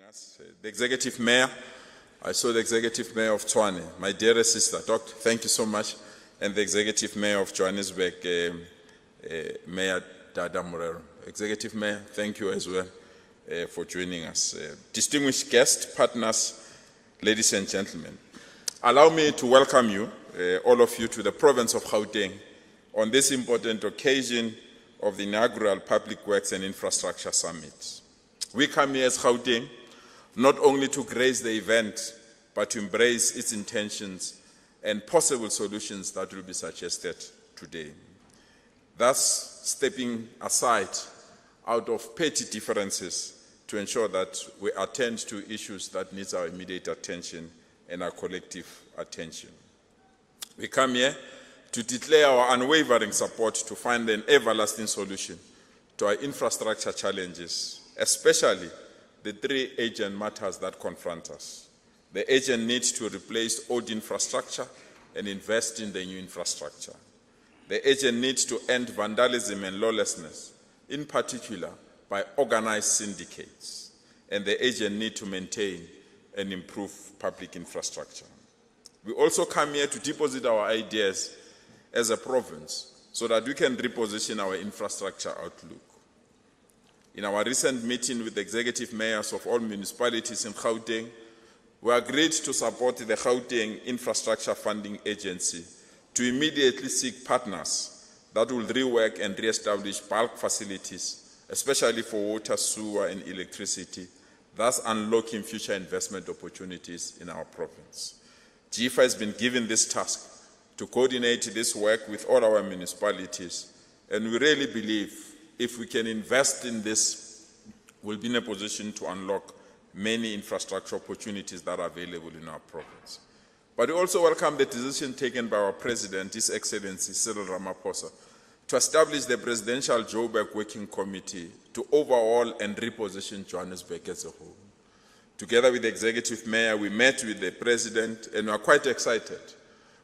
us. The Executive Mayor, I saw the Executive Mayor of Tshwane, my dearest sister, Doctor, thank you so much, and the Executive Mayor of Johannesburg, Mayor Dada Morero. Executive Mayor, thank you as well for joining us. Distinguished guests, partners, ladies and gentlemen, allow me to welcome you, all of you, to the province of Gauteng on this important occasion of the inaugural Public Works and Infrastructure Summit. We come here as Gauteng not only to grace the event, but to embrace its intentions and possible solutions that will be suggested today. Thus, stepping aside out of petty differences to ensure that we attend to issues that need our immediate attention and our collective attention. We come here to declare our unwavering support to find an everlasting solution to our infrastructure challenges, especially the three urgent matters that confront us. The urgent need to replace old infrastructure and invest in the new infrastructure. The urgent need to end vandalism and lawlessness, in particular by organized syndicates, and the urgent need to maintain and improve public infrastructure. We also come here to deposit our ideas as a province so that we can reposition our infrastructure outlook. In our recent meeting with the executive mayors of all municipalities in Gauteng, we agreed to support the Gauteng Infrastructure Funding Agency to immediately seek partners that will rework and re-establish bulk facilities, especially for water, sewer, and electricity, thus unlocking future investment opportunities in our province. GIFA has been given this task to coordinate this work with all our municipalities, and we really believe if we can invest in this, we'll be in a position to unlock many infrastructure opportunities that are available in our province. But we also welcome the decision taken by our President, His Excellency Cyril Ramaphosa, to establish the Presidential Joburg Working Committee to overhaul and reposition Johannesburg as a whole. Together with the Executive Mayor, we met with the President, and we are quite excited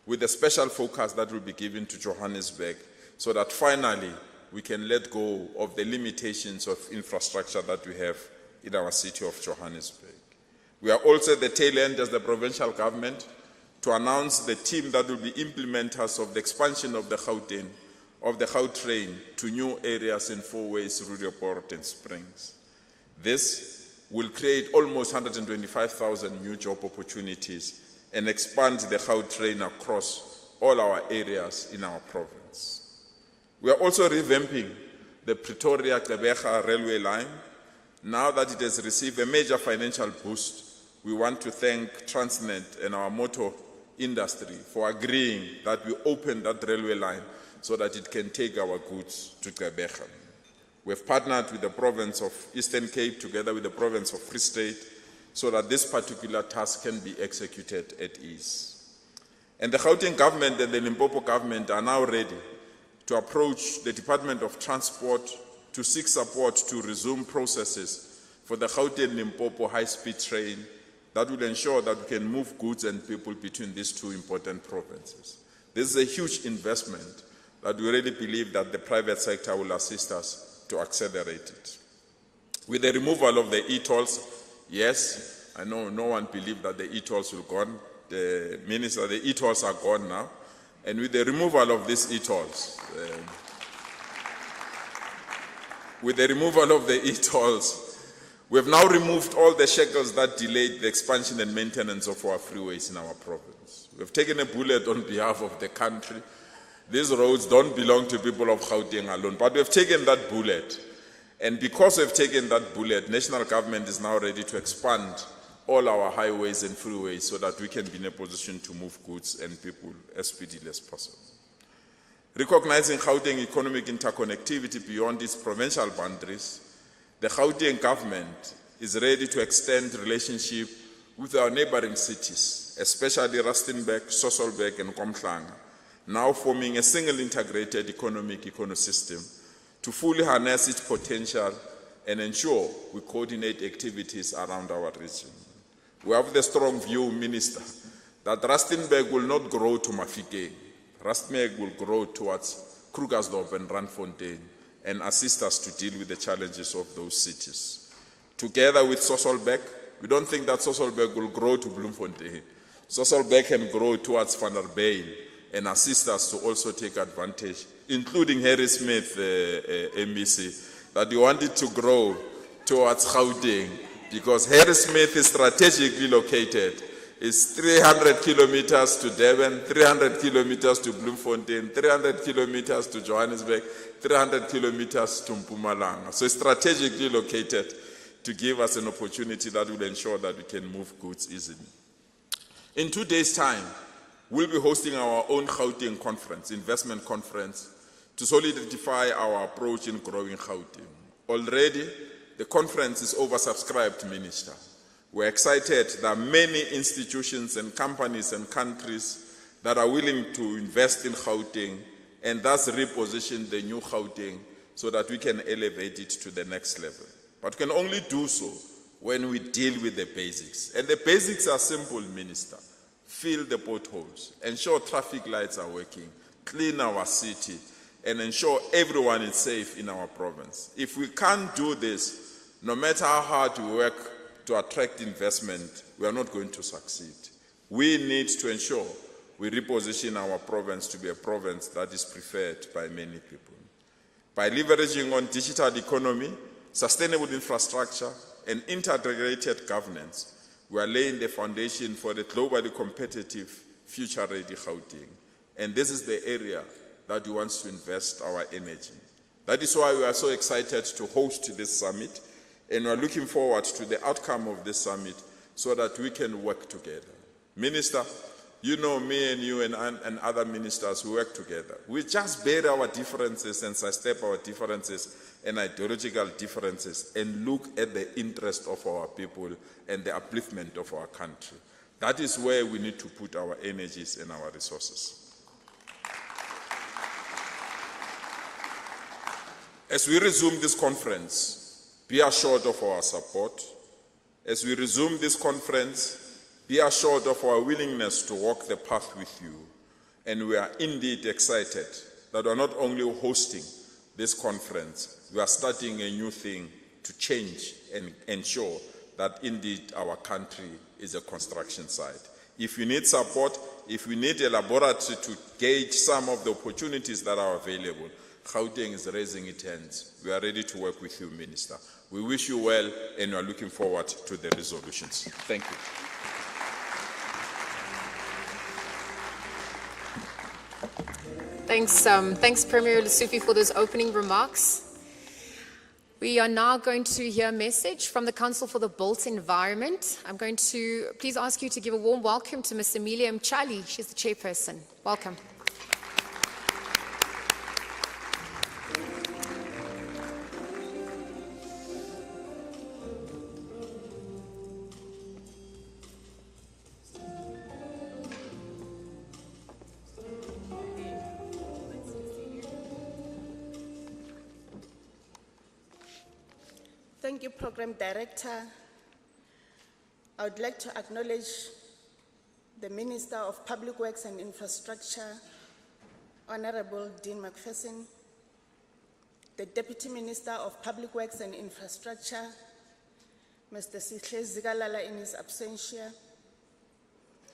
with a special focus that will be given to Johannesburg so that finally we can let go of the limitations of infrastructure that we have in our city of Johannesburg. We are also at the tail end as the provincial government to announce the team that will be implementers of the expansion of the Gautrain to new areas in Four Ways, Roodepoort and Springs. This will create almost 125,000 new job opportunities and expand the Gautrain across all our areas in our province. We are also revamping the Pretoria-Gqeberha railway line. Now that it has received a major financial boost, we want to thank Transnet and our motor industry for agreeing that we open that railway line so that it can take our goods to Gqeberha. We have partnered with the province of Eastern Cape together with the province of Free State so that this particular task can be executed at ease. And the Gauteng government and the Limpopo government are now ready to approach the Department of Transport to seek support to resume processes for the Gauteng-Limpopo high-speed train that will ensure that we can move goods and people between these two important provinces. This is a huge investment that we really believe that the private sector will assist us to accelerate it. With the removal of the e-tolls, yes, I know no one believed that the e-tolls will go on. The minister, the e-tolls are gone now. And with the removal of these e-tolls, we have now removed all the shackles that delayed the expansion and maintenance of our freeways in our province. We have taken a bullet on behalf of the country. These roads don't belong to people of Gauteng alone, but we have taken that bullet. And because we have taken that bullet, national government is now ready to expand all our highways and freeways so that we can be in a position to move goods and people as speedily as possible. Recognizing Gauteng economic interconnectivity beyond its provincial boundaries, the Gauteng government is ready to extend relationship with our neighboring cities, especially Rustenburg, Sasolburg, and Komhlanga, now forming a single integrated economic ecosystem to fully harness its potential and ensure we coordinate activities around our region. We have the strong view, Minister, that Rustenburg will not grow to Mafikeng. Rustenburg will grow towards Krugersdorp and Randfontein and assist us to deal with the challenges of those cities. Together with Sasolburg, We don't think that Sasolburg will grow to Bloemfontein. Sasolburg can grow towards Van der Bijl and assist us to also take advantage, including Harry Smith, MEC, that we wanted to grow towards Gauteng, because Harry Smith is strategically located. It's 300 kilometers to Durban, 300 kilometers to Bloemfontein, 300 kilometers to Johannesburg, 300 kilometers to Mpumalanga. So it's strategically located to give us an opportunity that will ensure that we can move goods easily. In 2 days' time, we'll be hosting our own Gauteng conference, investment conference, to solidify our approach in growing Gauteng. Already, the conference is oversubscribed, Minister. We're excited there are many institutions and companies and countries that are willing to invest in Gauteng and thus reposition the new Gauteng so that we can elevate it to the next level. But we can only do so when we deal with the basics. And the basics are simple, Minister. Fill the potholes, ensure traffic lights are working, clean our city, and ensure everyone is safe in our province. If we can't do this, no matter how hard we work to attract investment, we are not going to succeed. We need to ensure we reposition our province to be a province that is preferred by many people. By leveraging on digital economy, sustainable infrastructure, and integrated governance, we are laying the foundation for the globally competitive, future-ready Gauteng. And this is the area that we want to invest our energy. That is why we are so excited to host this summit, and we are looking forward to the outcome of this summit so that we can work together. Minister, you know me and you and other ministers who work together. We just bury our differences and sidestep our differences and ideological differences and look at the interest of our people and the upliftment of our country. That is where we need to put our energies and our resources. As we resume this conference, be assured of our support. As we resume this conference, be assured of our willingness to walk the path with you. And we are indeed excited that we are not only hosting this conference, we are starting a new thing to change and ensure that indeed our country is a construction site. If you need support, if we need a laboratory to gauge some of the opportunities that are available, Gauteng is raising its hands. We are ready to work with you, Minister. We wish you well, and we are looking forward to the resolutions. Thank you. Thanks, Premier Lesufi, for those opening remarks. We are now going to hear a message from the Council for the Built Environment. I'm going to please ask you to give a warm welcome to Ms. Emilia Mchali. She's the chairperson. Welcome. Thank you, Program Director. I would like to acknowledge the Minister of Public Works and Infrastructure, Honorable Dean McPherson, the Deputy Minister of Public Works and Infrastructure, Mr. Sihle Zigalala in his absentia,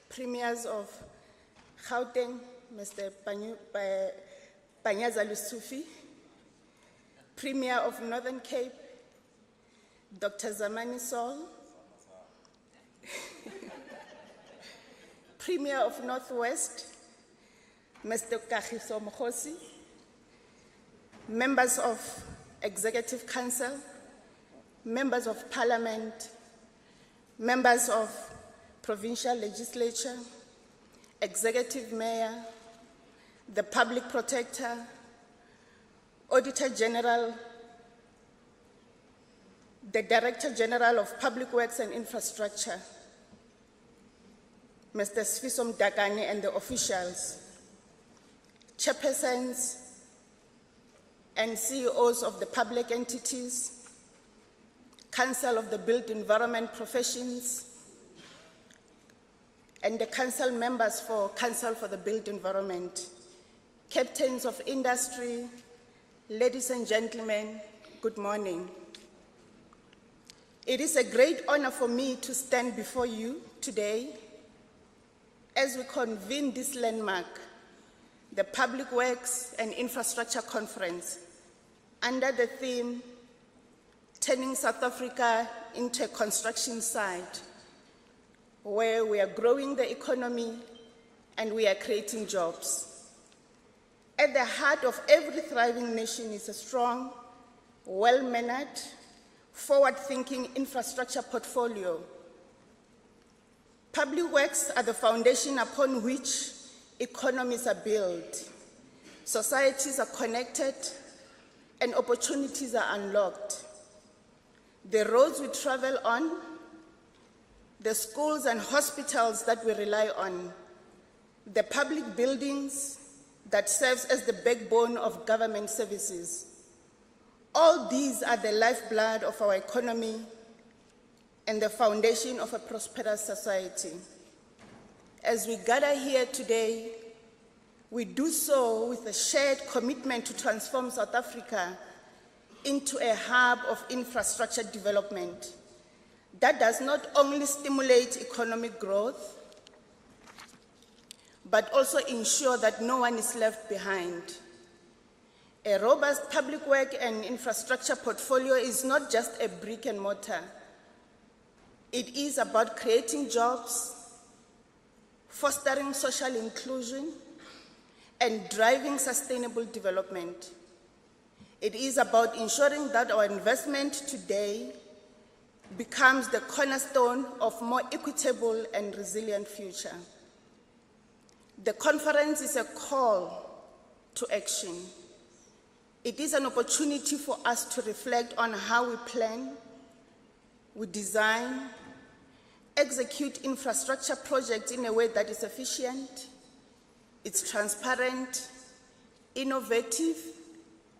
Premiers of Gauteng, Mr. Panyaza Lesufi, Premier of Northern Cape, Dr. Zamani Sol, Premier of Northwest, Mr. Kagiso Mkhosi, members of Executive Council, members of Parliament, members of Provincial Legislature, Executive Mayor, the Public Protector, Auditor General, the Director General of Public Works and Infrastructure, Mr. Sfiso Mdakani and the officials, chairpersons and CEOs of the public entities, Council of the Built Environment Professions, and the Council members for Council for the Built Environment, captains of industry, ladies and gentlemen, good morning. It is a great honor for me to stand before you today as we convene this landmark, the Public Works and Infrastructure Conference, under the theme, Turning South Africa into a Construction Site, where we are growing the economy and we are creating jobs. At the heart of every thriving nation is a strong, well-mannered, forward-thinking infrastructure portfolio. Public works are the foundation upon which economies are built, societies are connected, and opportunities are unlocked. The roads we travel on, the schools and hospitals that we rely on, the public buildings that serves as the backbone of government services. All these are the lifeblood of our economy and the foundation of a prosperous society. As we gather here today, we do so with a shared commitment to transform South Africa into a hub of infrastructure development that does not only stimulate economic growth, but also ensure that no one is left behind. A robust public work and infrastructure portfolio is not just a brick and mortar. It is about creating jobs, fostering social inclusion, and driving sustainable development. It is about ensuring that our investment today becomes the cornerstone of a more equitable and resilient future. The conference is a call to action. It is an opportunity for us to reflect on how we plan, we design, execute infrastructure projects in a way that is efficient, it's transparent, innovative,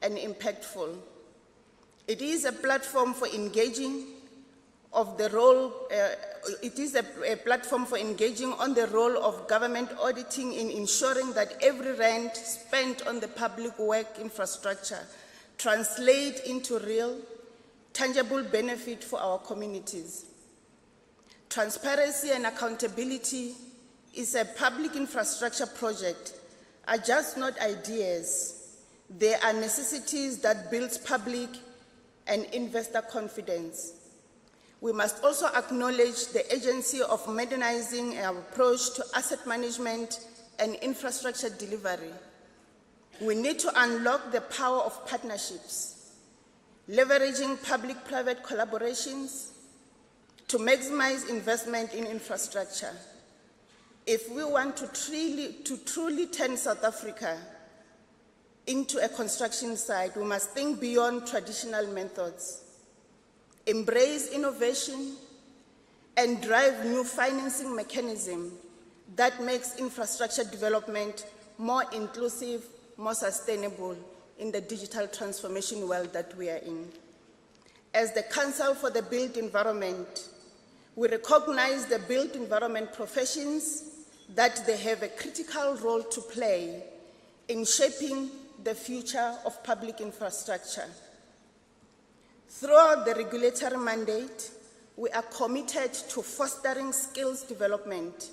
and impactful. It is a platform for engaging on the role of government auditing in ensuring that every rand spent on the public work infrastructure translates into real, tangible benefit for our communities. Transparency and accountability is a public infrastructure project are just not ideas. They are necessities that build public and investor confidence. We must also acknowledge the urgency of modernizing our approach to asset management and infrastructure delivery. We need to unlock the power of partnerships, leveraging public-private collaborations to maximize investment in infrastructure. If we want to truly turn South Africa into a construction site, we must think beyond traditional methods, embrace innovation, and drive new financing mechanisms that makes infrastructure development more inclusive, more sustainable in the digital transformation world that we are in. As the Council for the Built Environment, we recognize the built environment professions that they have a critical role to play in shaping the future of public infrastructure. Throughout the regulatory mandate, we are committed to fostering skills development,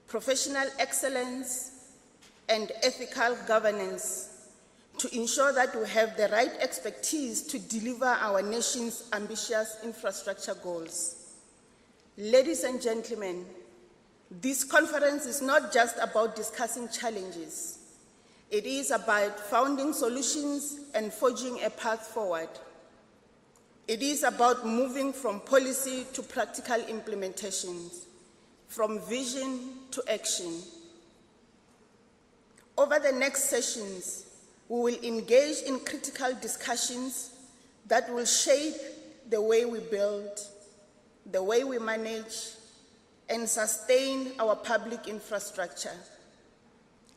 professional excellence, and ethical governance to ensure that we have the right expertise to deliver our nation's ambitious infrastructure goals. Ladies and gentlemen, this conference is not just about discussing challenges. It is about finding solutions and forging a path forward. It is about moving from policy to practical implementations, from vision to action. Over the next sessions, we will engage in critical discussions that will shape the way we build, the way we manage, and sustain our public infrastructure.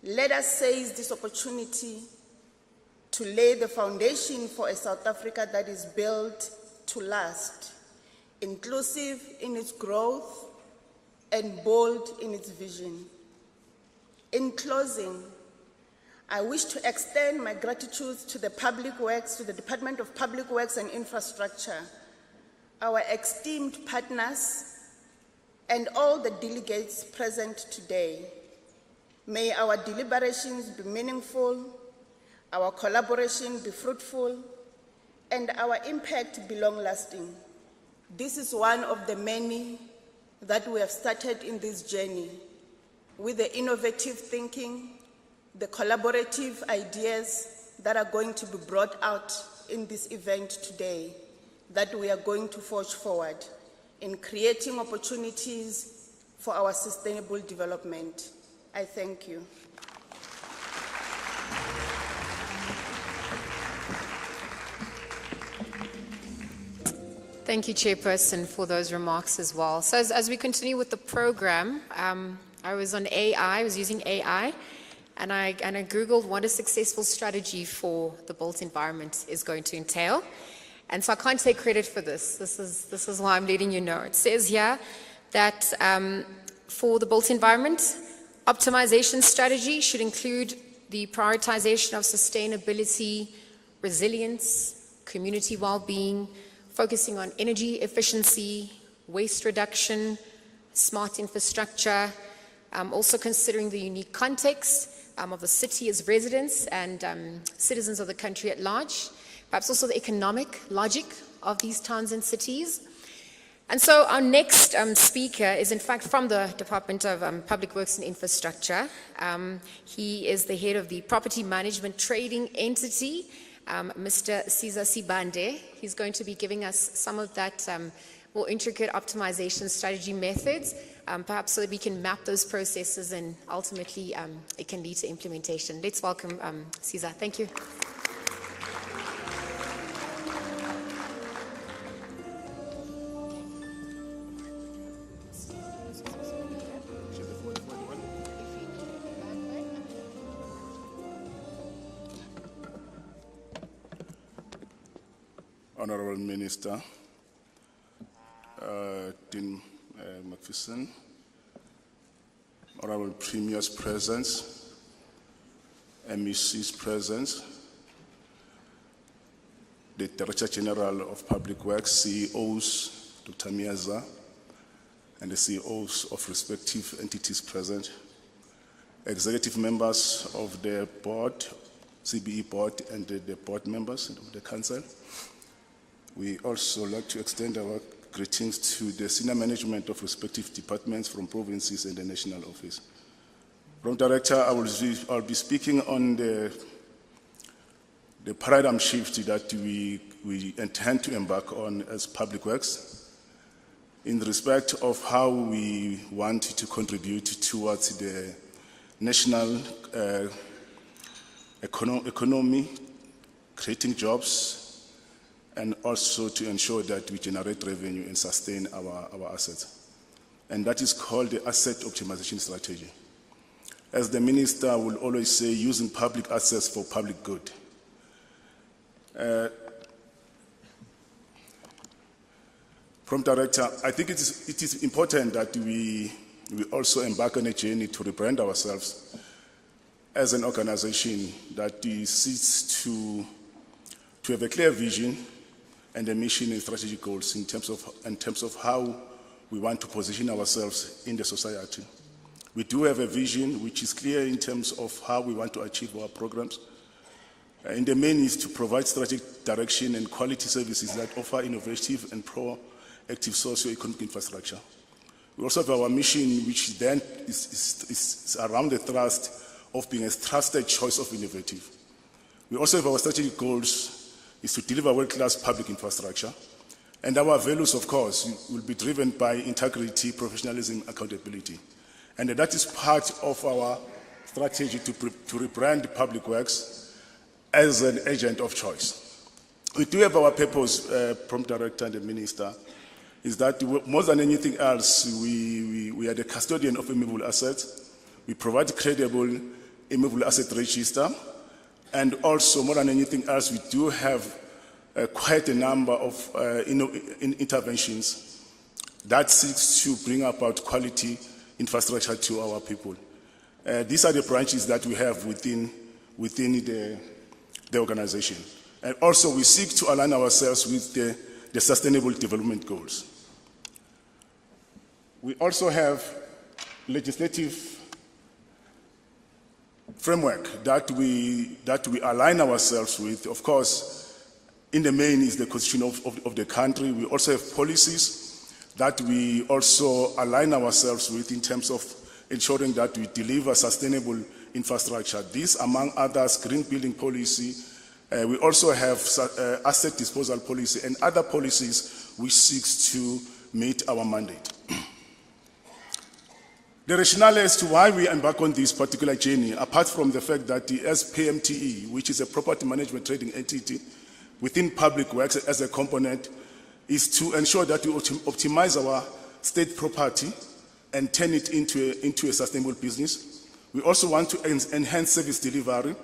Let us seize this opportunity to lay the foundation for a South Africa that is built to last, inclusive in its growth and bold in its vision. In closing, I wish to extend my gratitude to the Public Works, to the Department of Public Works and Infrastructure our esteemed partners, and all the delegates present today. May our deliberations be meaningful, our collaboration be fruitful, and our impact be long-lasting. This is one of the many that we have started in this journey, with the innovative thinking, the collaborative ideas that are going to be brought out in this event today, that we are going to forge forward in creating opportunities for our sustainable development. I thank you. Thank you, Chairperson, for those remarks as well. So as we continue with the program, I was on AI, I was using AI, and I Googled what a successful strategy for the built environment is going to entail. And so I can't take credit for this. This is why I'm letting you know. It says here that for the built environment, optimization strategy should include the prioritization of sustainability, resilience, community well-being, focusing on energy efficiency, waste reduction, smart infrastructure, also considering the unique context of the city as residents and citizens of the country at large, perhaps also the economic logic of these towns and cities. And so our next speaker is in fact from the Department of Public Works and Infrastructure. He is the head of the Property Management Trading Entity, Mr. Cesar Sibande. He's going to be giving us some of that more intricate optimization strategy methods, perhaps so that we can map those processes and ultimately it can lead to implementation. Let's welcome Cesar. Thank you. Honorable Minister, Dean McPherson, Honorable Premier's presence, MEC's presence, the Director General of Public Works, CEOs, Dr. Miaza, and the CEOs of respective entities present, executive members of the board, CBE board, and the board members of the council. We also like to extend our greetings to the senior management of respective departments from provinces and the national office. From Director, I'll be speaking on the paradigm shift that we intend to embark on as Public Works in respect of how we want to contribute towards the national economy, creating jobs, and also to ensure that we generate revenue and sustain our assets. And that is called the asset optimization strategy. As the Minister will always say, using public assets for public good. From Director, I think it is important that we also embark on a journey to rebrand ourselves as an organization that seeks to have a clear vision and a mission and strategic goals in terms of how we want to position ourselves in the society. We do have a vision which is clear in terms of how we want to achieve our programs. In the main is to provide strategic direction and quality services that offer innovative and proactive socio-economic infrastructure. We also have our mission, which then is around the thrust of being a trusted choice of innovative. We also have our strategic goals is to deliver world-class public infrastructure. And our values, of course, will be driven by integrity, professionalism, accountability. And that is part of our strategy to rebrand Public Works as an agent of choice. We do have our purpose, Prompt Director and the Minister, is that more than anything else, we are the custodian of immovable assets. We provide credible immovable asset register. And also, more than anything else, we do have quite a number of interventions that seeks to bring about quality infrastructure to our people. These are the branches that we have within the organization. And also, we seek to align ourselves with the the Sustainable Development Goals. We also have legislative framework that we align ourselves with. Of course, in the main is the constitution of the country. We also have policies that we also align ourselves with in terms of ensuring that we deliver sustainable infrastructure. This, among others, green building policy. We also have asset disposal policy and other policies which seeks to meet our mandate. The rationale as to why we embark on this particular journey, apart from the fact that the SPMTE, which is a property management trading entity within public works as a component, is to ensure that we optimize our state property and turn it into a sustainable business. We also want to enhance service delivery,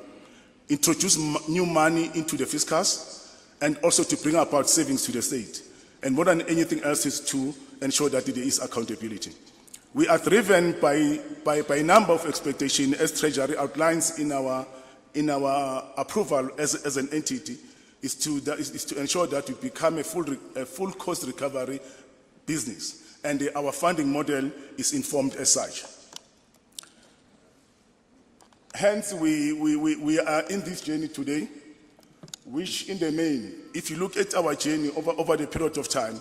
introduce new money into the fiscus, and also to bring about savings to the state. And more than anything else is to ensure that there is accountability. We are driven by a number of expectations, as Treasury outlines in our approval as an entity, is to ensure that we become a full cost recovery business, and our funding model is informed as such. Hence, we are in this journey today, which in the main, if you look at our journey over the period of time,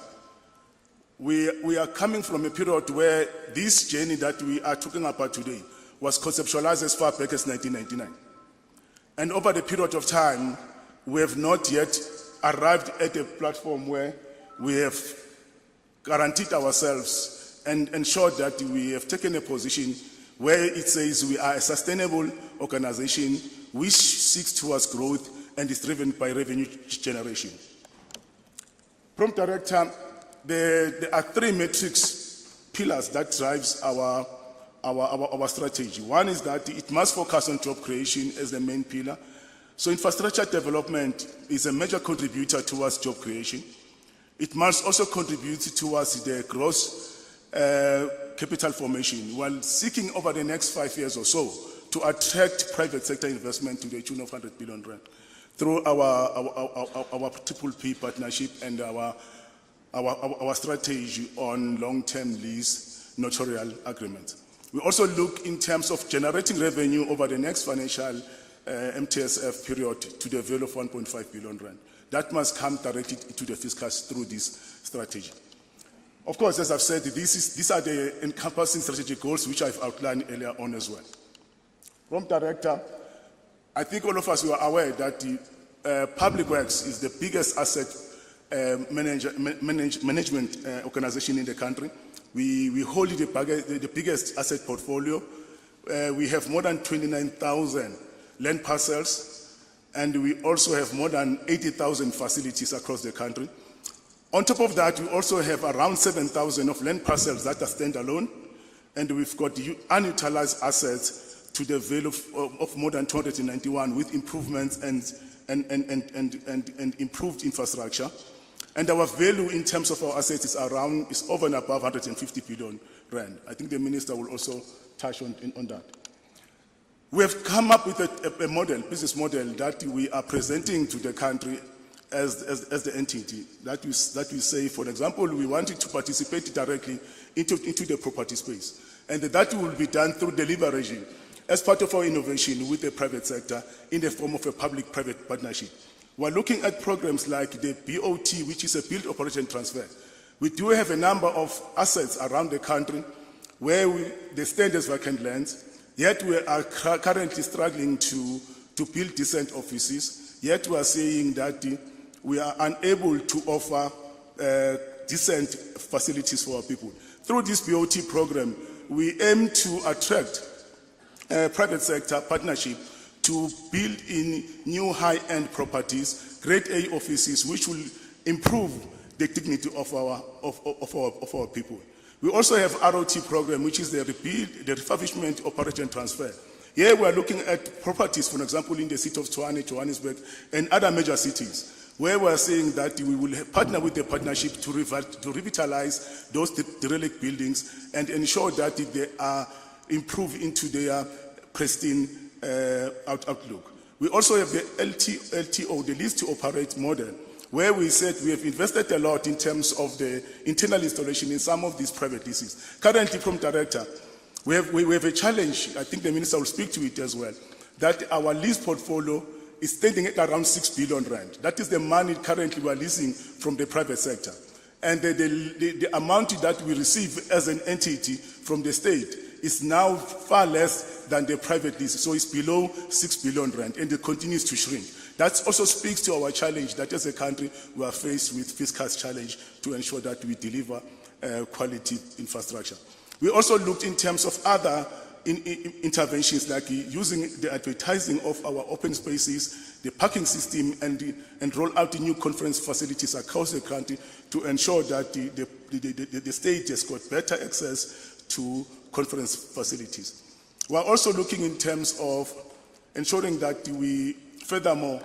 we are coming from a period where this journey that we are talking about today was conceptualized as far back as 1999. And over the period of time, we have not yet arrived at a platform where we have guaranteed ourselves and ensured that we have taken a position where it says we are a sustainable organization which seeks towards growth and is driven by revenue generation. Prompt Director, there are three metrics pillars that drives our strategy. One is that it must focus on job creation as the main pillar. So infrastructure development is a major contributor towards job creation. It must also contribute towards the gross capital formation while seeking over the next 5 years or so to attract private sector investment to the tune of 100 billion rand through our triple P partnership and our strategy on long-term lease notarial agreements. We also look in terms of generating revenue over the next financial MTSF period to the value of 1.5 billion rand. That must come directly to the fiscus through this strategy. Of course, as I've said, these are the encompassing strategic goals which I've outlined earlier on as well. Prompt Director, I think all of us are aware that the public works is the biggest asset management organization in the country. We hold the biggest asset portfolio. We have more than 29,000 land parcels, and we also have more than 80,000 facilities across the country. On top of that, we also have around 7,000 of land parcels that are standalone, and we've got unutilized assets to the value of more than 291 with improvements and improved infrastructure. And our value in terms of our assets is over and above 150 billion rand. I think the minister will also touch on that. We have come up with a business model that we are presenting to the country as the entity. That we say, for example, we wanted to participate directly into the property space. And that will be done through delivery as part of our innovation with the private sector in the form of a public-private partnership. We're looking at programs like the BOT, which is a build, operate, and transfer. We do have a number of assets around the country where they stand as vacant lands, yet we are currently struggling to build decent offices, yet we are saying that we are unable to offer decent facilities for our people. Through this BOT program, we aim to attract private sector partnership to build in new high-end properties, grade A offices, which will improve the dignity of our people. We also have ROT program, which is the refurbishment, operation, transfer. Here we are looking at properties, for example, in the city of Tshwane, Johannesburg, and other major cities, where we are saying that we will partner with the partnership to revitalize those derelict buildings and ensure that they are improved into their pristine outlook. We also have the LTO, the lease to operate model, where we said we have invested a lot in terms of the internal installation in some of these private leases. Currently, from Director, we have a challenge, I think the Minister will speak to it as well, that our lease portfolio is standing at around 6 billion rand. That is the money currently we are leasing from the private sector. And the amount that we receive as an entity from the state is now far less than the private lease. So it's below 6 billion rand, and it continues to shrink. That also speaks to our challenge that as a country we are faced with fiscal challenge to ensure that we deliver quality infrastructure. We also looked in terms of other interventions like using the advertising of our open spaces, the parking system, and roll out the new conference facilities across the country to ensure that the state has got better access to conference facilities. We are also looking in terms of ensuring that we, furthermore,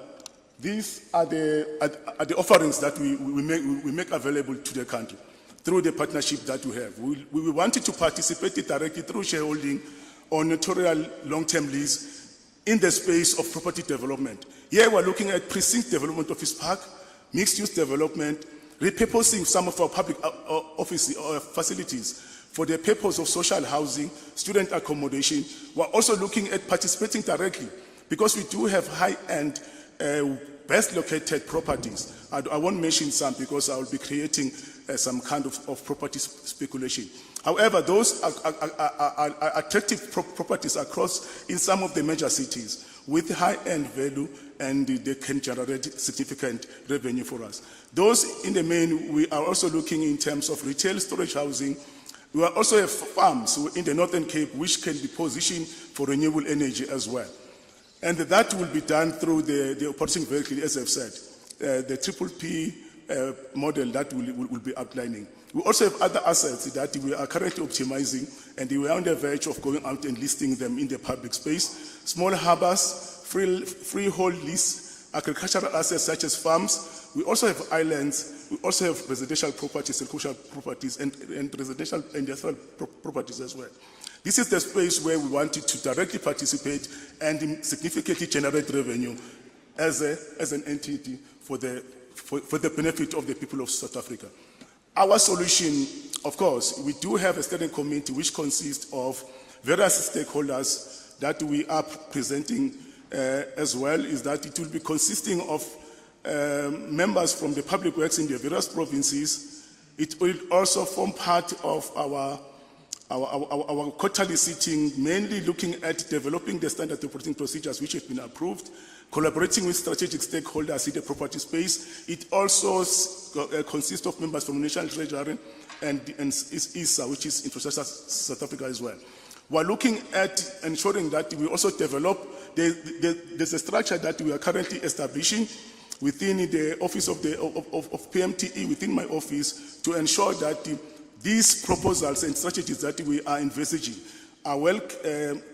these are the offerings that we make available to the country through the partnership that we have. We wanted to participate directly through shareholding or notarial long-term lease in the space of property development. Here we're looking at precinct development office park, mixed-use development, repurposing some of our public office facilities for the purpose of social housing, student accommodation. We're also looking at participating directly because we do have high-end, best located properties. I won't mention some because I will be creating some kind of property speculation. However, those are attractive properties across in some of the major cities with high-end value, and they can generate significant revenue for us. Those in the main, we are also looking in terms of retail storage housing. We also have farms in the Northern Cape which can be positioned for renewable energy as well. And that will be done through the operating vehicle, as I've said, the PPP model that will be outlining. We also have other assets that we are currently optimizing, and we are on the verge of going out and listing them in the public space. Small harbors, freehold lease, agricultural assets such as farms. We also have islands. We also have residential properties and commercial properties and residential industrial properties as well. This is the space where we wanted to directly participate and significantly generate revenue as an entity for the benefit of the people of South Africa. Our solution, of course, we do have a steering committee which consists of various stakeholders that we are presenting as well, is that it will be consisting of members from the public works in the various provinces. It will also form part of our quarterly sitting, mainly looking at developing the standard operating procedures which have been approved, collaborating with strategic stakeholders in the property space. It also consists of members from National Treasury and ISA, which is Infrastructure South Africa as well. We're looking at ensuring that we also develop, there's a structure that we are currently establishing within the office of PMTE, within my office, to ensure that these proposals and strategies that we are envisaging are well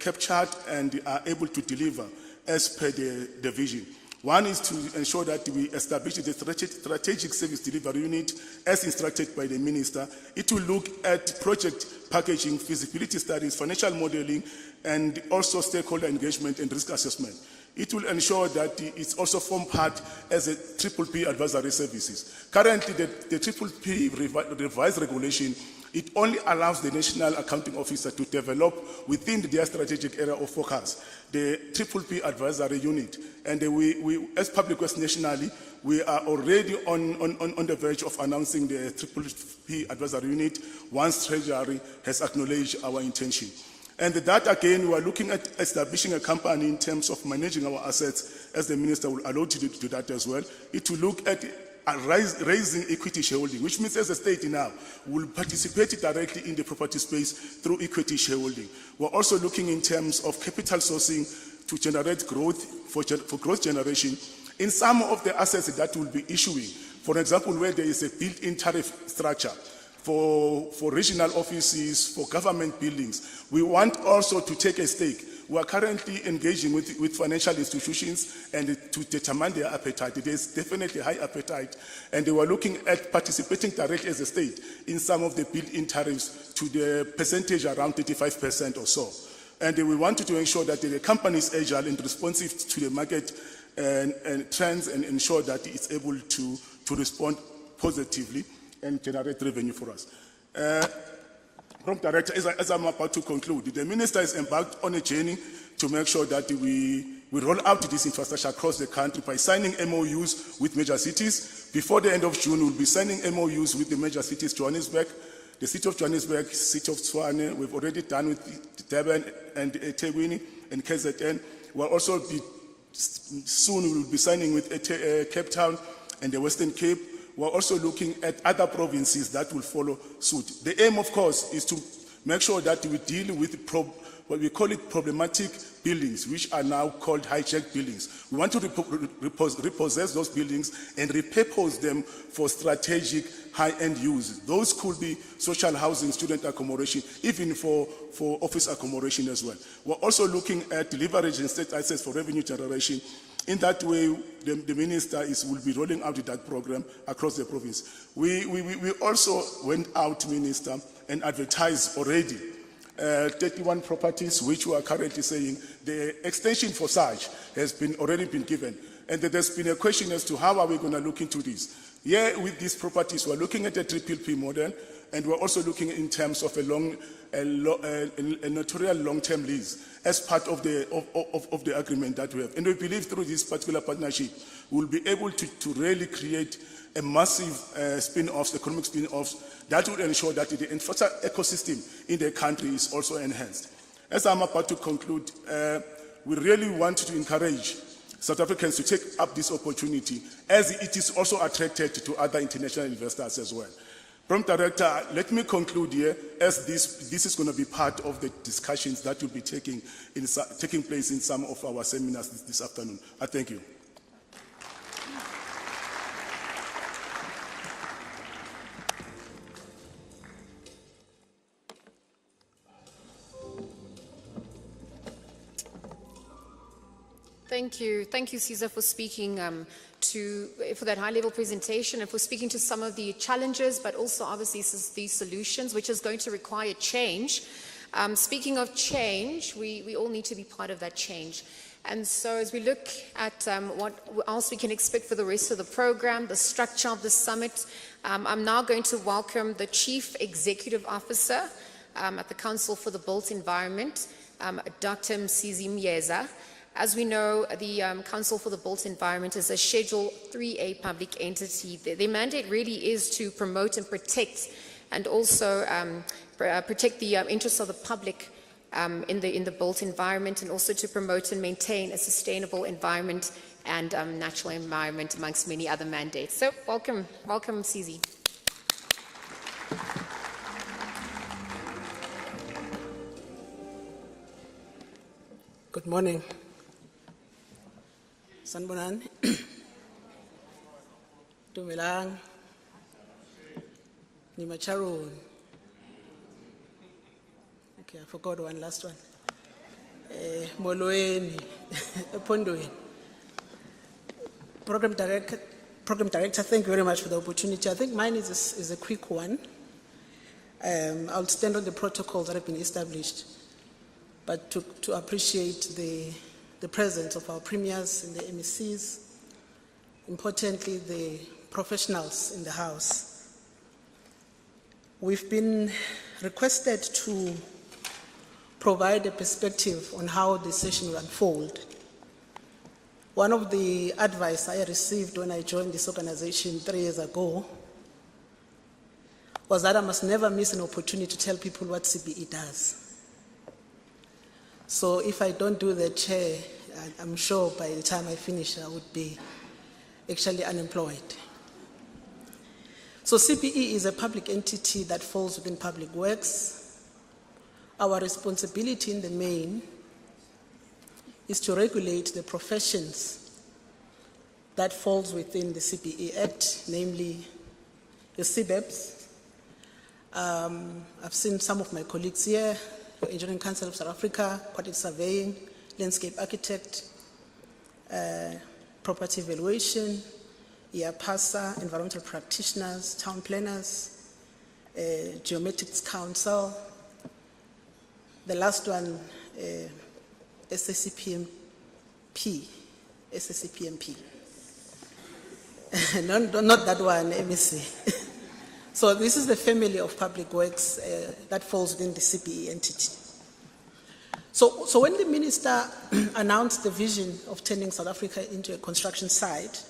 captured and are able to deliver as per the vision. One is to ensure that we establish the strategic service delivery unit as instructed by the Minister. It will look at project packaging, feasibility studies, financial modeling, and also stakeholder engagement and risk assessment. It will ensure that it's also form part as a PPP advisory services. Currently, the PPP revised regulation, it only allows the National Accounting Officer to develop within their strategic area of focus the PPP advisory unit. And we as Public Works nationally, we are already on the verge of announcing the PPP advisory unit once Treasury has acknowledged our intention. And that, again, we are looking at establishing a company in terms of managing our assets, as the Minister will allow to do that as well. It will look at raising equity shareholding, which means as a state now, will participate directly in the property space through equity shareholding. We're also looking in terms of capital sourcing to generate growth, for growth generation in some of the assets that we'll be issuing. For example, where there is a built-in tariff structure, for regional offices, for government buildings. We want also to take a stake. We are currently engaging with financial institutions and to determine their appetite. There is definitely high appetite, and they were looking at participating directly as a state in some of the built-in tariffs to the percentage around 35% or so. And we wanted to ensure that the company is agile and responsive to the market and trends, and ensure that it's able to respond positively and generate revenue for us. Prompt Director, as I'm about to conclude, the Minister is embarked on a journey to make sure that we roll out this infrastructure across the country by signing MOUs with major cities. Before the end of June, we'll be signing MOUs with the major cities, Johannesburg, the City of Johannesburg, City of Tshwane. We've already done with Durban and eThekwini and KZN. We'll also be, soon we'll be signing with Cape Town and the Western Cape. We're also looking at other provinces that will follow suit. The aim, of course, is to make sure that we deal with what we call it problematic buildings, which are now called hijacked buildings. We want to repossess those buildings and repurpose them for strategic high-end use. Those could be social housing, student accommodation, even for office accommodation as well. We're also looking at leveraging state assets for revenue generation. In that way, the Minister will be rolling out that program across the province. We also went out, Minister, and advertised already 31 properties, which we are currently saying the extension for such has already been given. And there's been a question as to how are we going to look into this. Here with these properties, we're looking at a PPP model, and we're also looking in terms of a notarial long-term lease as part of the agreement that we have. And we believe through this particular partnership, we'll be able to really create a massive spin-offs, economic spin-offs, that will ensure that the infrastructure ecosystem in the country is also enhanced. As I'm about to conclude, we really want to encourage South Africans to take up this opportunity, as it is also attracted to other international investors as well. Prompt Director, let me conclude here, as this is going to be part of the discussions that will be taking place in some of our seminars this afternoon. I thank you. Thank you, Caesar, for speaking for that high-level presentation and for speaking to some of the challenges, but also obviously these solutions, which is going to require change. Speaking of change, we all need to be part of that change. And so as we look at what else we can expect for the rest of the program, the structure of the summit, I'm now going to welcome the Chief Executive Officer at the Council for the Built Environment, Dr. Msizi Myeza. As we know, the Council for the Built Environment is a Schedule 3A public entity. Their mandate really is to promote and protect, and also protect the interests of the public in the built environment, and also to promote and maintain a sustainable environment and natural environment, amongst many other mandates. So welcome, Msizi. Good morning. Sanbonan. Dumelang. Nimacharon. Okay, I forgot one last one. Molweni. Epondweni. Program Director, thank you very much for the opportunity. I think mine is a quick one. I'll stand on the protocols that have been established, but to appreciate the presence of our premiers and the MECs, importantly, the professionals in the House. We've been requested to provide a perspective on how the session will unfold. One of the advice I received when I joined this organization 3 years ago was that I must never miss an opportunity to tell people what CBE does. So if I don't do the chair, I'm sure by the time I finish, I would be actually unemployed. So CBE is a public entity that falls within public works. Our responsibility in the main is to regulate the professions that falls within the CBE Act, namely the CBEPs. I've seen some of my colleagues here, the Engineering Council of South Africa, quantity surveying, landscape architect, property evaluation, IAPASA, environmental practitioners, town planners, Geometics Council. The last one, SACPMP. No, not that one, MEC. So this is the family of public works that falls within the CPE entity. So when the minister announced the vision of turning South Africa into a construction site,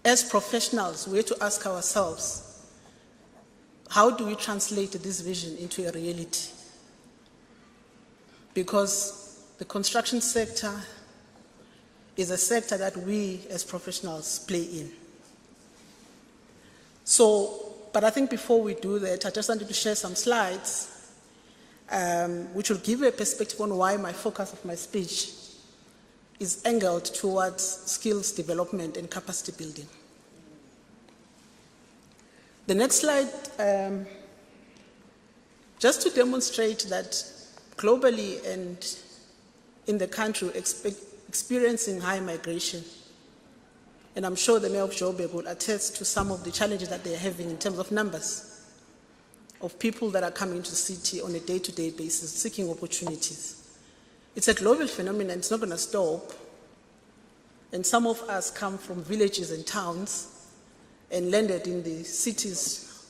as professionals, we had to ask ourselves, how do we translate this vision into a reality? Because the construction sector is a sector that we as professionals play in. So, but I think before we do that, I just wanted to share some slides which will give you a perspective on why my focus of my speech is angled towards skills development and capacity building. The next slide, just to demonstrate that globally and in the country experiencing high migration, and I'm sure the Mayor of Joburg will attest to some of the challenges that they're having in terms of numbers of people that are coming to the city on a day-to-day basis, seeking opportunities. It's a global phenomenon, it's not going to stop. And some of us come from villages and towns and landed in the cities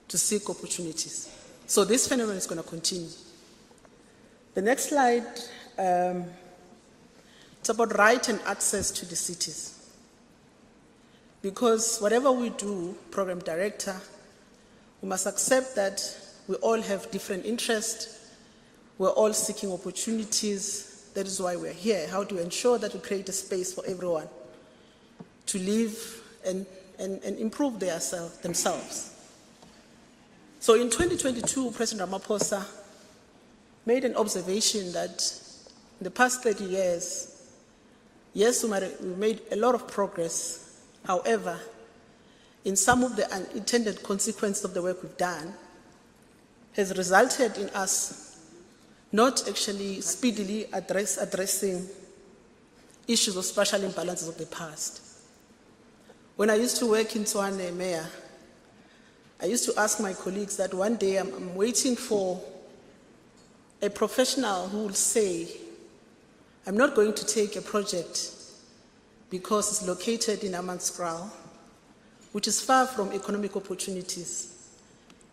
to seek opportunities. So this phenomenon is going to continue. The next slide, it's about right and access to the cities. Because whatever we do, program director, we must accept that we all have different interests. We're all seeking opportunities. That is why we're here. How to ensure that we create a space for everyone to live and improve themselves. So in 2022, President Ramaphosa made an observation that in the past 30 years, yes, we made a lot of progress. However, in some of the unintended consequences of the work we've done, has resulted in us not actually speedily addressing issues of spatial imbalances of the past. When I used to work in Tshwane, Mayor, I used to ask my colleagues that one day I'm waiting for a professional who will say, I'm not going to take a project because it's located in Amanskral, which is far from economic opportunities.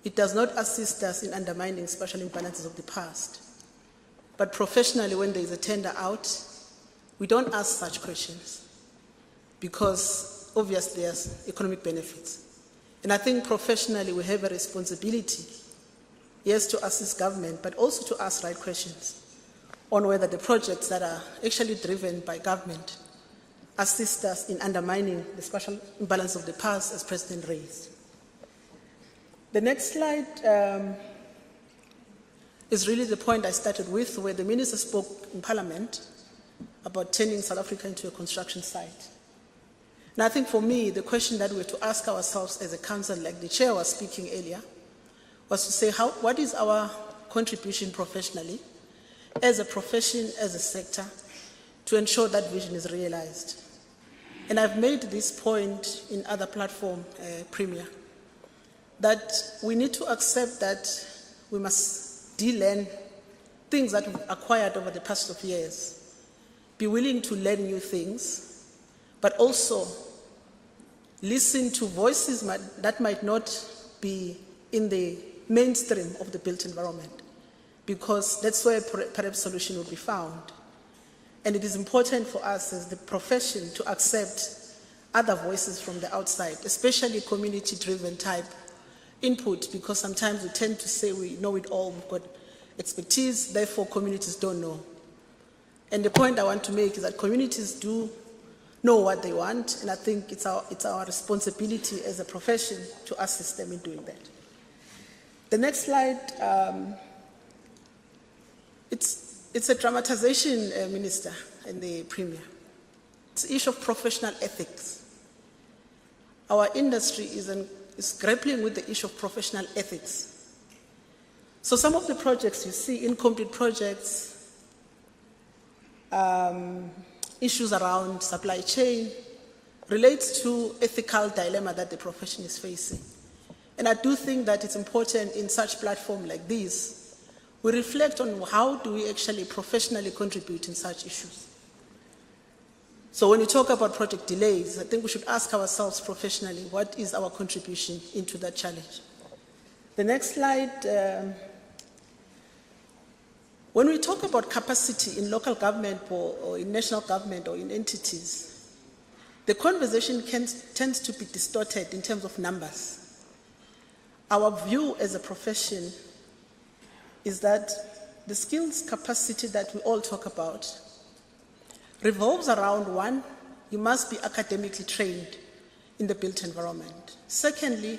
It does not assist us in undermining spatial imbalances of the past. But professionally, when there is a tender out, we don't ask such questions because obviously there's economic benefits. And I think professionally we have a responsibility, yes, to assist government, but also to ask right questions on whether the projects that are actually driven by government assist us in undermining the spatial imbalance of the past, as President raised. The next slide is really the point I started with, where the Minister spoke in Parliament about turning South Africa into a construction site. And I think for me, the question that we have to ask ourselves as a council, like the chair was speaking earlier, was to say, what is our contribution professionally, as a profession, as a sector, to ensure that vision is realized? And I've made this point in other platform, Premier, that we need to accept that we must de-learn things that we've acquired over the past of years, be willing to learn new things, but also listen to voices that might not be in the mainstream of the built environment, because that's where perhaps solution will be found. And it is important for us as the profession to accept other voices from the outside, especially community-driven type input, because sometimes we tend to say we know it all, we've got expertise, therefore communities don't know. And the point I want to make is that communities do know what they want, and I think it's our responsibility as a profession to assist them in doing that. The next slide, it's a dramatization, Minister and the Premier. It's the issue of professional ethics. Our industry is grappling with the issue of professional ethics. So some of the projects you see, incomplete projects, issues around supply chain, relates to ethical dilemma that the profession is facing. And I do think that it's important in such platform like this, we reflect on how do we actually professionally contribute in such issues. So when we talk about project delays, I think we should ask ourselves professionally, what is our contribution into that challenge? The next slide, when we talk about capacity in local government or in national government or in entities, the conversation tends to be distorted in terms of numbers. Our view as a profession is that the skills capacity that we all talk about revolves around, one, you must be academically trained in the built environment. Secondly,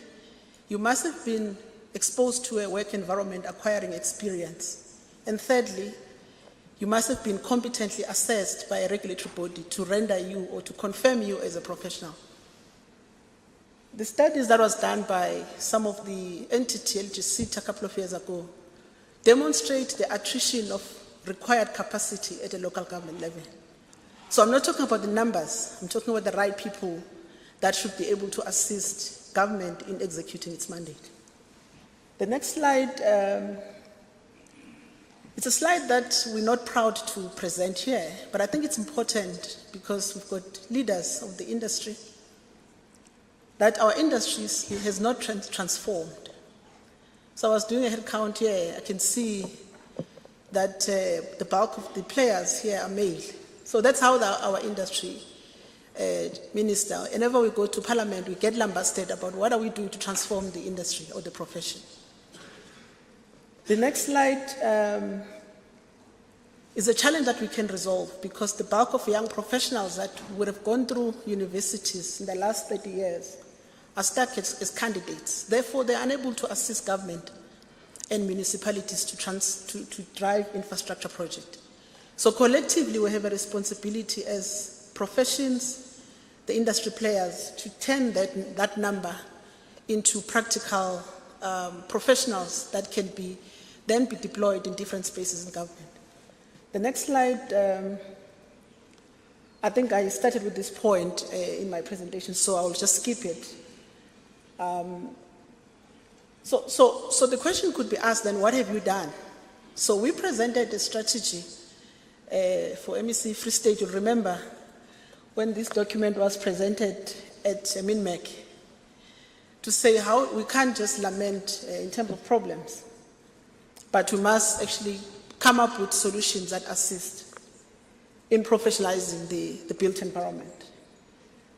you must have been exposed to a work environment acquiring experience. And thirdly, you must have been competently assessed by a regulatory body to render you or to confirm you as a professional. The studies that was done by some of the entity LGC a couple of years ago demonstrate the attrition of required capacity at a local government level. So I'm not talking about the numbers, I'm talking about the right people that should be able to assist government in executing its mandate. The next slide, it's a slide that we're not proud to present here, but I think it's important because we've got leaders of the industry, that our industry has not transformed. So I was doing a head count here, I can see that the bulk of the players here are male. So that's how our industry minister, whenever we go to parliament, we get lambasted about what are we doing to transform the industry or the profession. The next slide is a challenge that we can resolve because the bulk of young professionals that would have gone through universities in the last 30 years are stuck as candidates. Therefore, they are unable to assist government and municipalities to drive infrastructure projects. So collectively, we have a responsibility as professions, the industry players, to turn that number into practical professionals that can then be deployed in different spaces in government. The next slide, I think I started with this point in my presentation, so I will just skip it. So the question could be asked then, what have you done? So we presented a strategy for MEC Free State. You'll remember when this document was presented at MINMEC to say how we can't just lament in terms of problems, but we must actually come up with solutions that assist in professionalizing the built environment.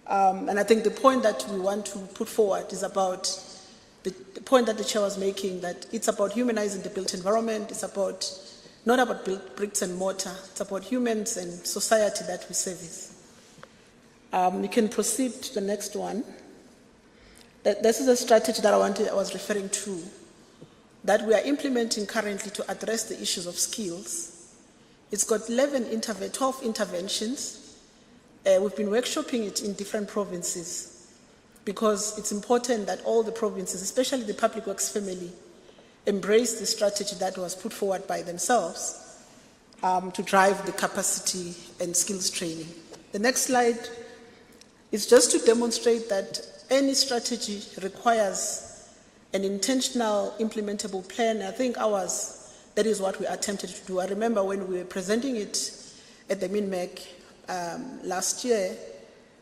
And I think the point that we want to put forward is about the point that the chair was making, that it's about humanizing the built environment, it's about not about bricks and mortar, it's about humans and society that we service. You can proceed to the next one. This is a strategy that I was referring to, that we are implementing currently to address the issues of skills. It's got 12 interventions. We've been workshopping it in different provinces because it's important that all the provinces, especially the public works family, embrace the strategy that was put forward by themselves to drive the capacity and skills training. The next slide is just to demonstrate that any strategy requires an intentional implementable plan. I think that is what we attempted to do. I remember when we were presenting it at the MINMEC last year,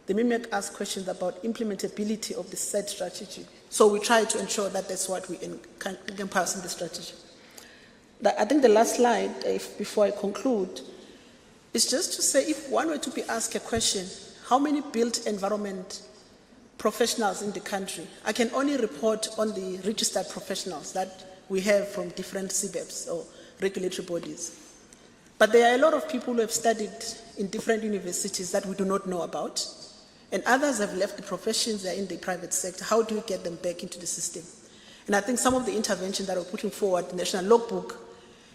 the MINMEC asked questions about implementability of the said strategy. So we try to ensure that that's what we encompass in the strategy. I think the last slide, before I conclude, is just to say if one were to be asked a question, how many built environment professionals in the country? I can only report on the registered professionals that we have from different CBEPs or regulatory bodies. But there are a lot of people who have studied in different universities that we do not know about. And others have left the professions, they're in the private sector. How do you get them back into the system? And I think some of the interventions that we're putting forward, the National Logbook,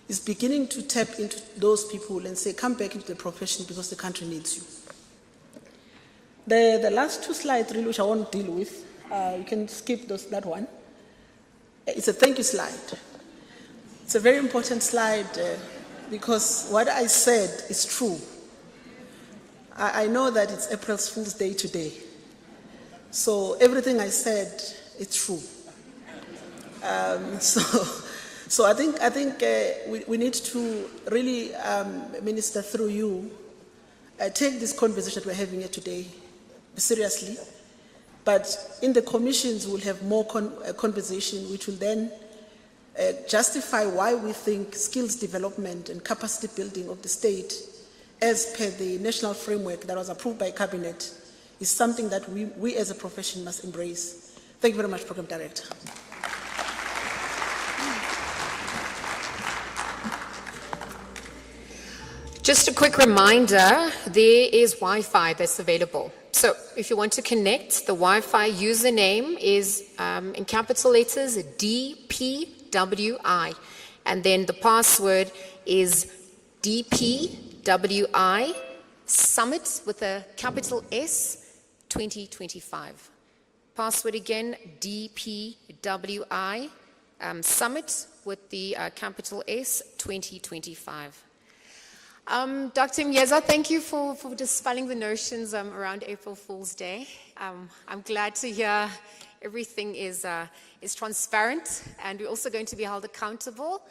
is beginning to tap into those people and say, come back into the profession because the country needs you. The last two slides, really, which I won't deal with, you can skip that one. It's a thank you slide. It's a very important slide because what I said is true. I know that it's April Fool's Day today. So everything I said is true. So I think we need to really, Minister, through you, take this conversation that we're having here today seriously, but in the commissions we'll have more conversation which will then justify why we think skills development and capacity building of the state as per the national framework that was approved by Cabinet is something that we as a profession must embrace. Thank you very much, Program Director. Just a quick reminder, there is Wi-Fi that's available. So if you want to connect, the Wi-Fi username is in capital letters DPWI. And then the password is DPWI Summit with a capital S 2025. Password again, DPWI Summit with the capital S 2025. Dr. Mjeza, thank you for dispelling the notions around April Fool's Day. I'm glad to hear everything is transparent, and we're also going to be held accountable.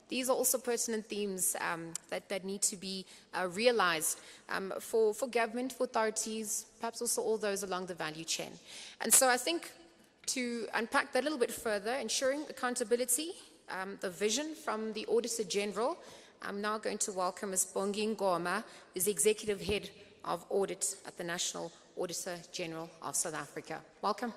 These are also pertinent themes that need to be realized for government, for authorities, perhaps also all those along the value chain. And so I think to unpack that a little bit further, ensuring accountability, the vision from the Auditor General, I'm now going to welcome Ms. Bongi Ngoma, who's the Executive Head of Audit at the National Auditor General of South Africa. Welcome.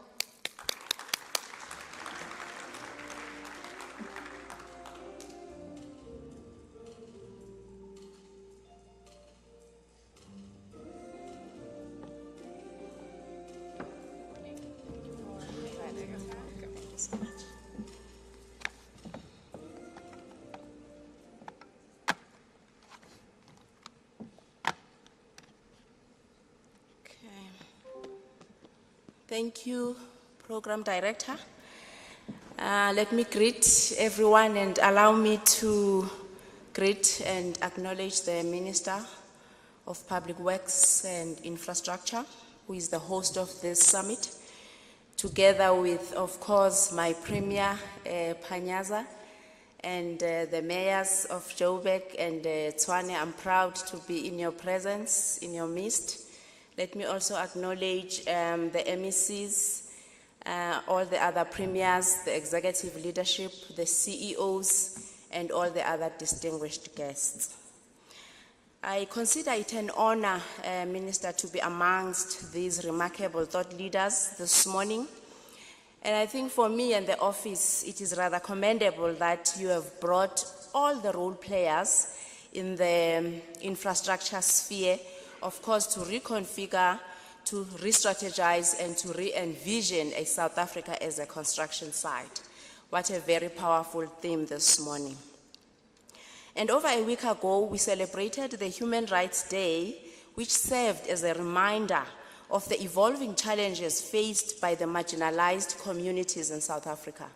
Thank you, Program Director. Let me greet everyone and allow me to greet and acknowledge the Minister of Public Works and Infrastructure, who is the host of this summit, together with, of course, my Premier, Panyaza, and the mayors of Joburg and Tshwane. I'm proud to be in your presence, in your midst. Let me also acknowledge the MECs, all the other premiers, the executive leadership, the CEOs, and all the other distinguished guests. I consider it an honor, Minister, to be amongst these remarkable thought leaders this morning. And I think for me and the office, it is rather commendable that you have brought all the role players in the infrastructure sphere, of course, to reconfigure, to re-strategize, and to re-envision a South Africa as a construction site. What a very powerful theme this morning. And over a week ago, we celebrated the Human Rights Day, which served as a reminder of the evolving challenges faced by the marginalized communities in South Africa.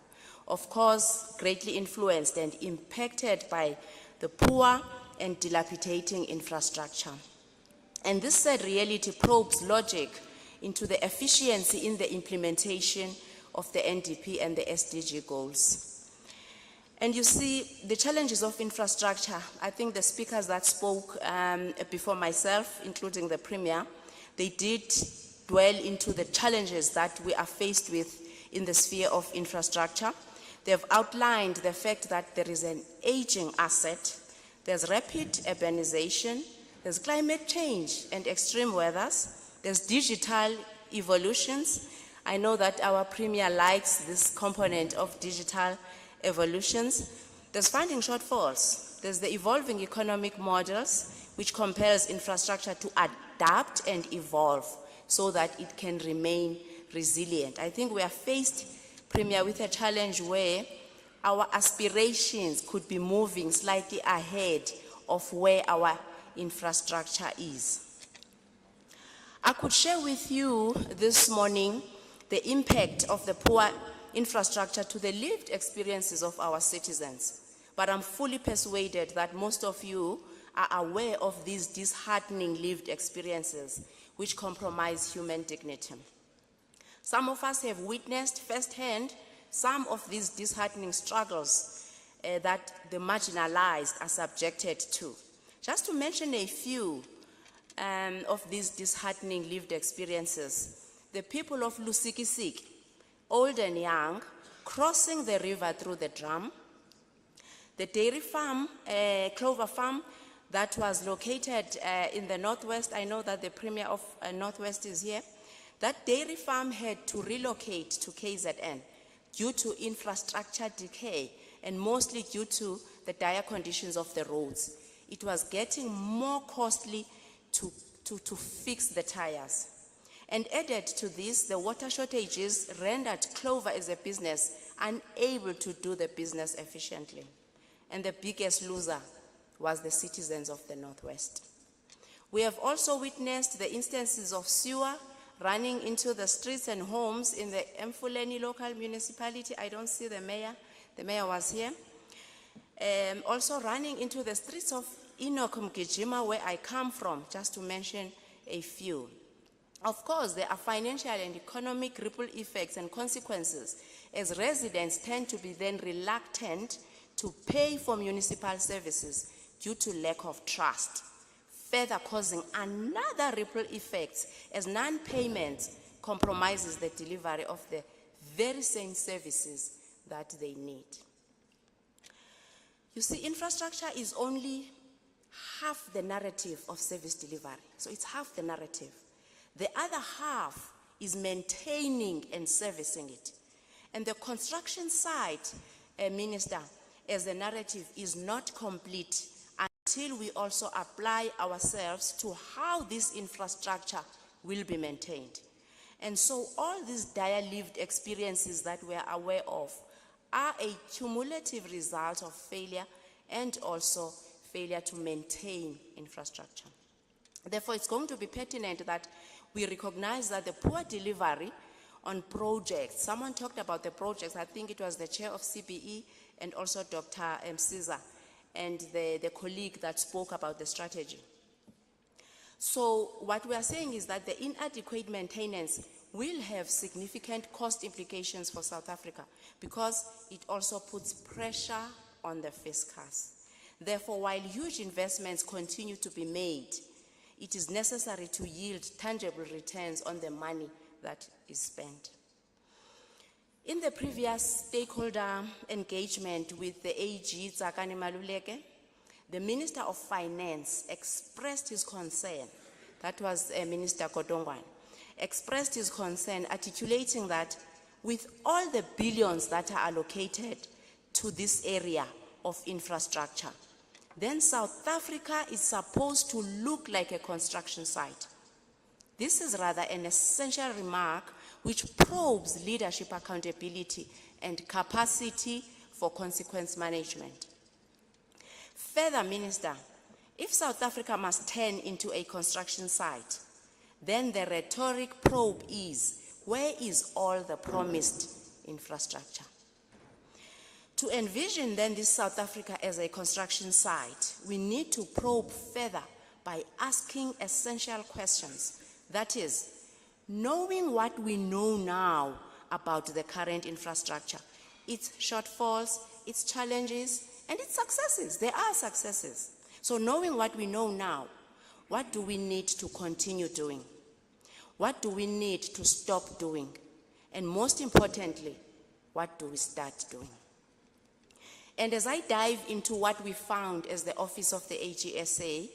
Of course, greatly influenced and impacted by the poor and dilapidating infrastructure. And this sad reality probes logic into the efficiency in the implementation of the NDP and the SDG goals. And you see, the challenges of infrastructure, I think the speakers that spoke before myself, including the Premier, they did dwell into the challenges that we are faced with in the sphere of infrastructure. They've outlined the fact that there is an aging asset, there's rapid urbanization, there's climate change and extreme weathers, there's digital evolutions. I know that our Premier likes this component of digital evolutions. There's funding shortfalls. There's the evolving economic models, which compels infrastructure to adapt and evolve so that it can remain resilient. I think we are faced, Premier, with a challenge where our aspirations could be moving slightly ahead of where our infrastructure is. I could share with you this morning the impact of the poor infrastructure to the lived experiences of our citizens, but I'm fully persuaded that most of you are aware of these disheartening lived experiences which compromise human dignity. Some of us have witnessed firsthand some of these disheartening struggles that the marginalized are subjected to. Just to mention a few, of these disheartening lived experiences, the people of Lusikisiki, old and young, crossing the river through the drum, the dairy farm, Clover Farm, that was located in the Northwest. I know that the Premier of Northwest is here. That dairy farm had to relocate to KZN due to infrastructure decay and mostly due to the dire conditions of the roads. It was getting more costly to fix the tires. And added to this, the water shortages rendered Clover as a business unable to do the business efficiently. And the biggest loser was the citizens of the Northwest. We have also witnessed the instances of sewer running into the streets and homes in the Mfuleni local municipality. I don't see the mayor. The mayor was here. Also running into the streets of Enoch Mgijima, where I come from, just to mention a few. Of course, there are financial and economic ripple effects and consequences, as residents tend to be then reluctant to pay for municipal services due to lack of trust, further causing another ripple effect as non-payment compromises the delivery of the very same services that they need. You see, infrastructure is only half the narrative of service delivery. So it's half the narrative. The other half is maintaining and servicing it. And the construction site, Minister, as the narrative is not complete until we also apply ourselves to how this infrastructure will be maintained. And so all these dire lived experiences that we are aware of are a cumulative result of failure and also failure to maintain infrastructure. Therefore, it's going to be pertinent that we recognize that the poor delivery on projects, someone talked about the projects, I think it was the chair of CBE and also Dr. Caesar and the colleague that spoke about the strategy. So what we are saying is that the inadequate maintenance will have significant cost implications for South Africa because it also puts pressure on the fiscus. Therefore, while huge investments continue to be made, it is necessary to yield tangible returns on the money that is spent. In the previous stakeholder engagement with the AG, Tsakani Maluleke, the Minister of Finance expressed his concern, that was Minister Kodongwane, expressed his concern articulating that with all the billions that are allocated to this area of infrastructure, then South Africa is supposed to look like a construction site. This is rather an essential remark which probes leadership accountability and capacity for consequence management. Further, Minister, if South Africa must turn into a construction site, then the rhetoric probe is, where is all the promised infrastructure? To envision then this South Africa as a construction site, we need to probe further by asking essential questions. That is, knowing what we know now about the current infrastructure, its shortfalls, its challenges, and its successes. There are successes. So knowing what we know now, what do we need to continue doing? What do we need to stop doing? And most importantly, what do we start doing? And as I dive into what we found as the Office of the AGSA,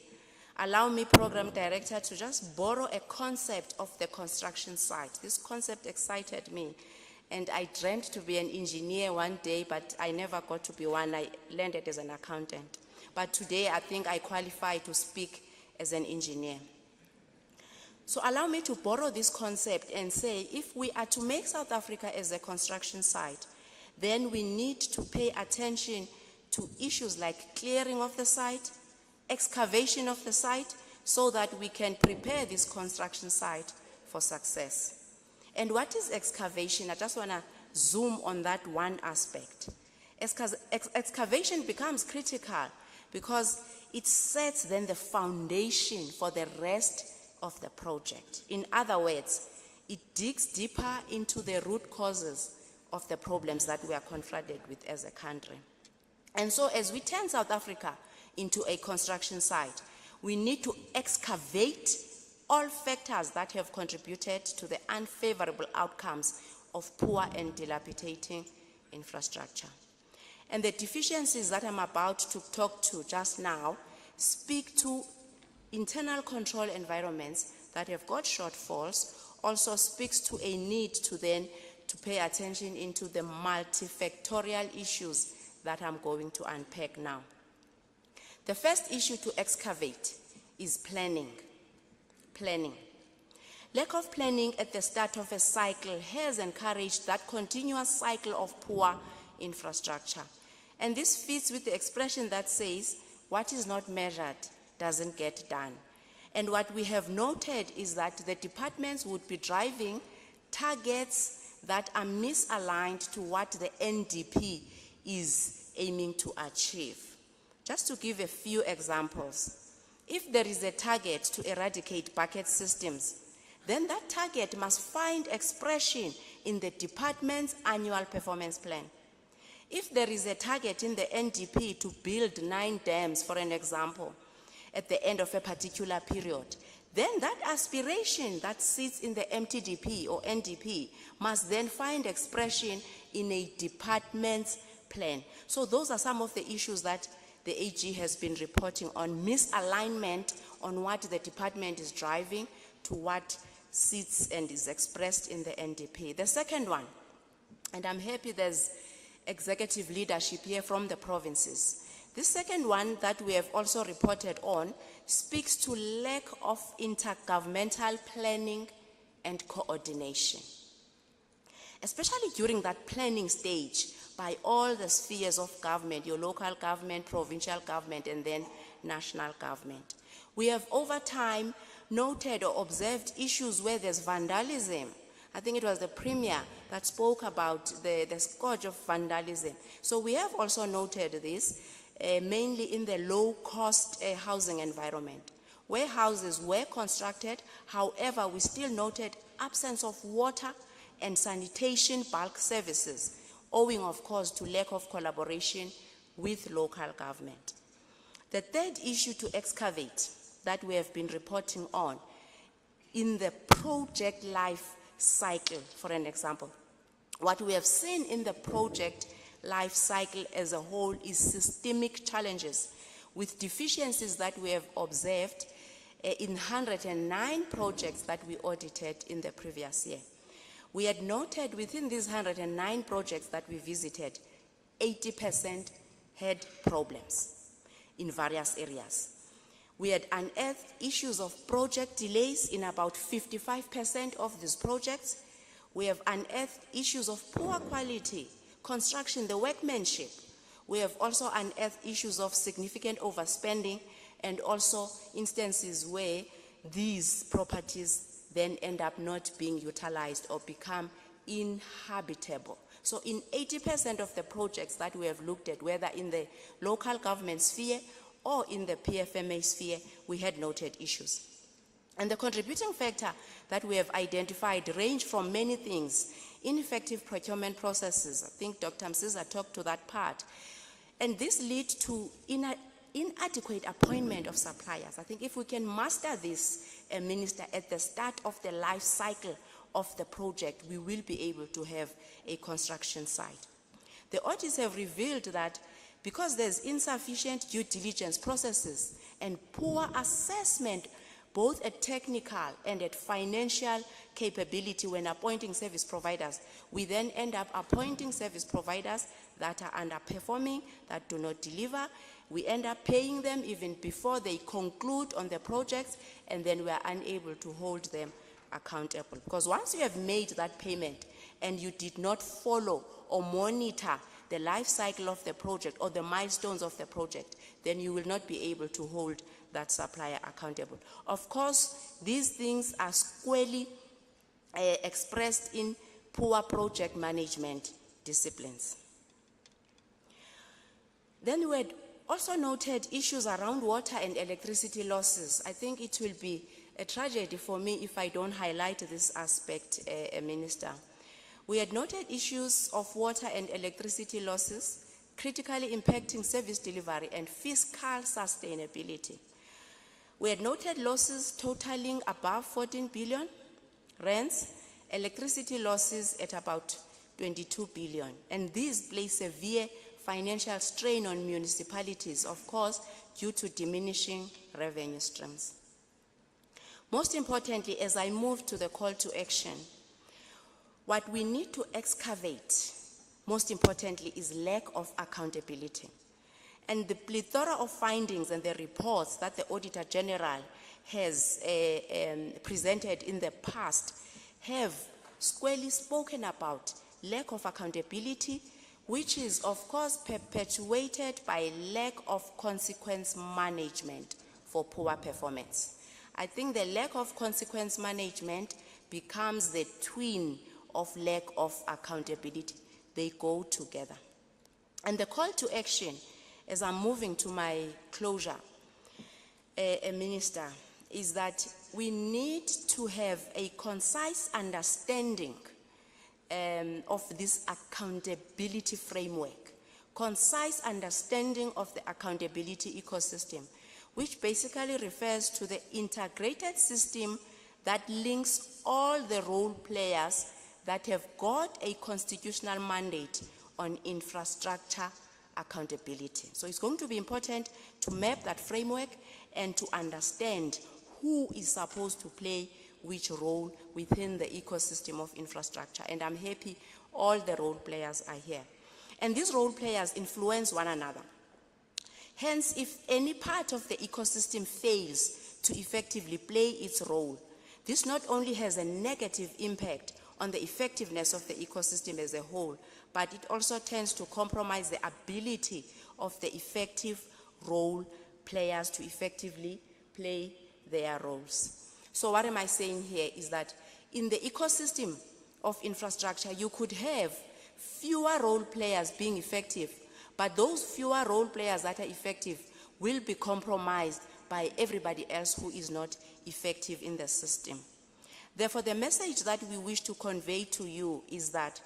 allow me, Program Director, to just borrow a concept of the construction site. This concept excited me, and I dreamt to be an engineer one day, but I never got to be one. I landed as an accountant. But today, I think I qualify to speak as an engineer. So allow me to borrow this concept and say, if we are to make South Africa as a construction site, then we need to pay attention to issues like clearing of the site, excavation of the site, so that we can prepare this construction site for success. And what is excavation? I just want to zoom on that one aspect. Excavation becomes critical because it sets then the foundation for the rest of the project. In other words, it digs deeper into the root causes of the problems that we are confronted with as a country. And so as we turn South Africa into a construction site, we need to excavate all factors that have contributed to the unfavorable outcomes of poor and dilapidating infrastructure. And the deficiencies that I'm about to talk to just now speak to internal control environments that have got shortfalls, also speaks to a need to then to pay attention into the multifactorial issues that I'm going to unpack now. The first issue to excavate is planning. Planning. Lack of planning at the start of a cycle has encouraged that continuous cycle of poor infrastructure. And this fits with the expression that says, what is not measured doesn't get done. And what we have noted is that the departments would be driving targets that are misaligned to what the NDP is aiming to achieve. Just to give a few examples, if there is a target to eradicate bucket systems, then that target must find expression in the department's annual performance plan. If there is a target in the NDP to build 9 dams, for an example, at the end of a particular period, then that aspiration that sits in the MTDP or NDP must then find expression in a department's plan. So those are some of the issues that the AG has been reporting on, misalignment on what the department is driving to what sits and is expressed in the NDP. The second one, and I'm happy there's executive leadership here from the provinces. The second one that we have also reported on speaks to lack of intergovernmental planning and coordination, especially during that planning stage by all the spheres of government, your local government, provincial government, and then national government. We have over time noted or observed issues where there's vandalism. I think it was the Premier that spoke about the scourge of vandalism. So we have also noted this, mainly in the low-cost housing environment, where houses were constructed. However, we still noted absence of water and sanitation bulk services, owing, of course, to lack of collaboration with local government. The third issue to excavate that we have been reporting on in the project life cycle, for an example. What we have seen in the project life cycle as a whole is systemic challenges with deficiencies that we have observed in 109 projects that we audited in the previous year. We had noted within these 109 projects that we visited, 80% had problems in various areas. We had unearthed issues of project delays in about 55% of these projects. We have unearthed issues of poor quality construction, the workmanship. We have also unearthed issues of significant overspending and also instances where these properties then end up not being utilized or become inhabitable. So in 80% of the projects that we have looked at, whether in the local government sphere or in the PFMA sphere, we had noted issues. And the contributing factor that we have identified range from many things: ineffective procurement processes. I think Dr. Msiza talked to that part. And this leads to inadequate appointment of suppliers. I think if we can master this, Minister, at the start of the life cycle of the project, we will be able to have a construction site. The audits have revealed that because there's insufficient due diligence processes and poor assessment, both at technical and at financial capability when appointing service providers, we then end up appointing service providers that are underperforming, that do not deliver. We end up paying them even before they conclude on the projects, and then we are unable to hold them accountable. Because once you have made that payment and you did not follow or monitor the life cycle of the project or the milestones of the project, then you will not be able to hold that supplier accountable. Of course, these things are squarely expressed in poor project management disciplines. Then we had also noted issues around water and electricity losses. I think it will be a tragedy for me if I don't highlight this aspect, Minister. We had noted issues of water and electricity losses, critically impacting service delivery and fiscal sustainability. We had noted losses totaling above 14 billion rands, electricity losses at about 22 billion. And these place severe financial strain on municipalities, of course, due to diminishing revenue streams. Most importantly, as I move to the call to action, what we need to excavate, most importantly, is lack of accountability. And the plethora of findings and the reports that the Auditor General has presented in the past have squarely spoken about lack of accountability, which is of course perpetuated by lack of consequence management for poor performance. I think the lack of consequence management becomes the twin of lack of accountability. They go together. And the call to action, as I'm moving to my closure, Minister, is that we need to have a concise understanding of this accountability framework, concise understanding of the accountability ecosystem, which basically refers to the integrated system that links all the role players that have got a constitutional mandate on infrastructure accountability. So it's going to be important to map that framework and to understand who is supposed to play which role within the ecosystem of infrastructure. And I'm happy all the role players are here. And these role players influence one another. Hence, if any part of the ecosystem fails to effectively play its role, this not only has a negative impact on the effectiveness of the ecosystem as a whole, but it also tends to compromise the ability of the effective role players to effectively play their roles. So what am I saying here is that in the ecosystem of infrastructure, you could have fewer role players being effective, but those fewer role players that are effective will be compromised by everybody else who is not effective in the system. Therefore, the message that we wish to convey to you is that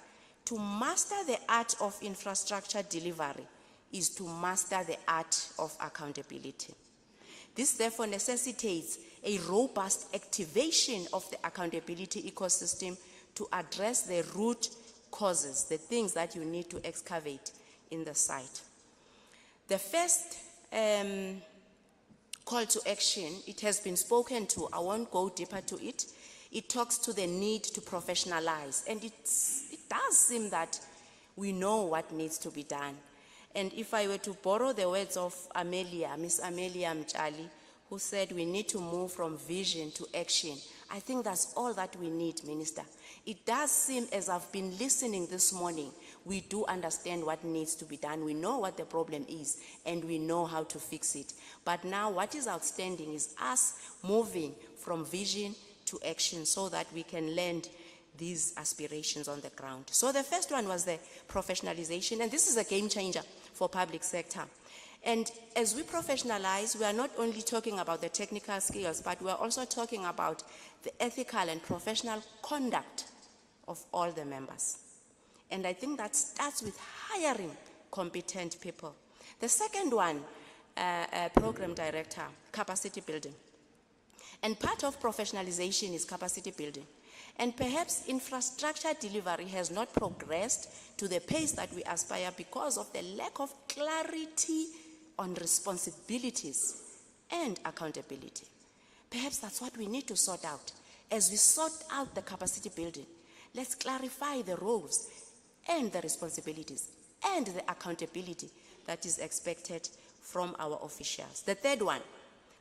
to master the art of infrastructure delivery is to master the art of accountability. This therefore necessitates a robust activation of the accountability ecosystem to address the root causes, the things that you need to excavate in the site. The first call to action, it has been spoken to, I won't go deeper to it. It talks to the need to professionalize, and it does seem that we know what needs to be done. And if I were to borrow the words of Amelia, Miss Amelia Mchali, who said we need to move from vision to action, I think that's all that we need, Minister. It does seem, as I've been listening this morning, we do understand what needs to be done. We know what the problem is, and we know how to fix it. But now what is outstanding is us moving from vision to action so that we can land these aspirations on the ground. So the first one was the professionalization, and this is a game changer for public sector. And as we professionalize, we are not only talking about the technical skills, but we are also talking about the ethical and professional conduct of all the members. And I think that starts with hiring competent people. The second one, Program Director, capacity building. And part of professionalization is capacity building. And perhaps infrastructure delivery has not progressed to the pace that we aspire because of the lack of clarity on responsibilities and accountability. Perhaps that's what we need to sort out. As we sort out the capacity building, let's clarify the roles and the responsibilities and the accountability that is expected from our officials. The third one,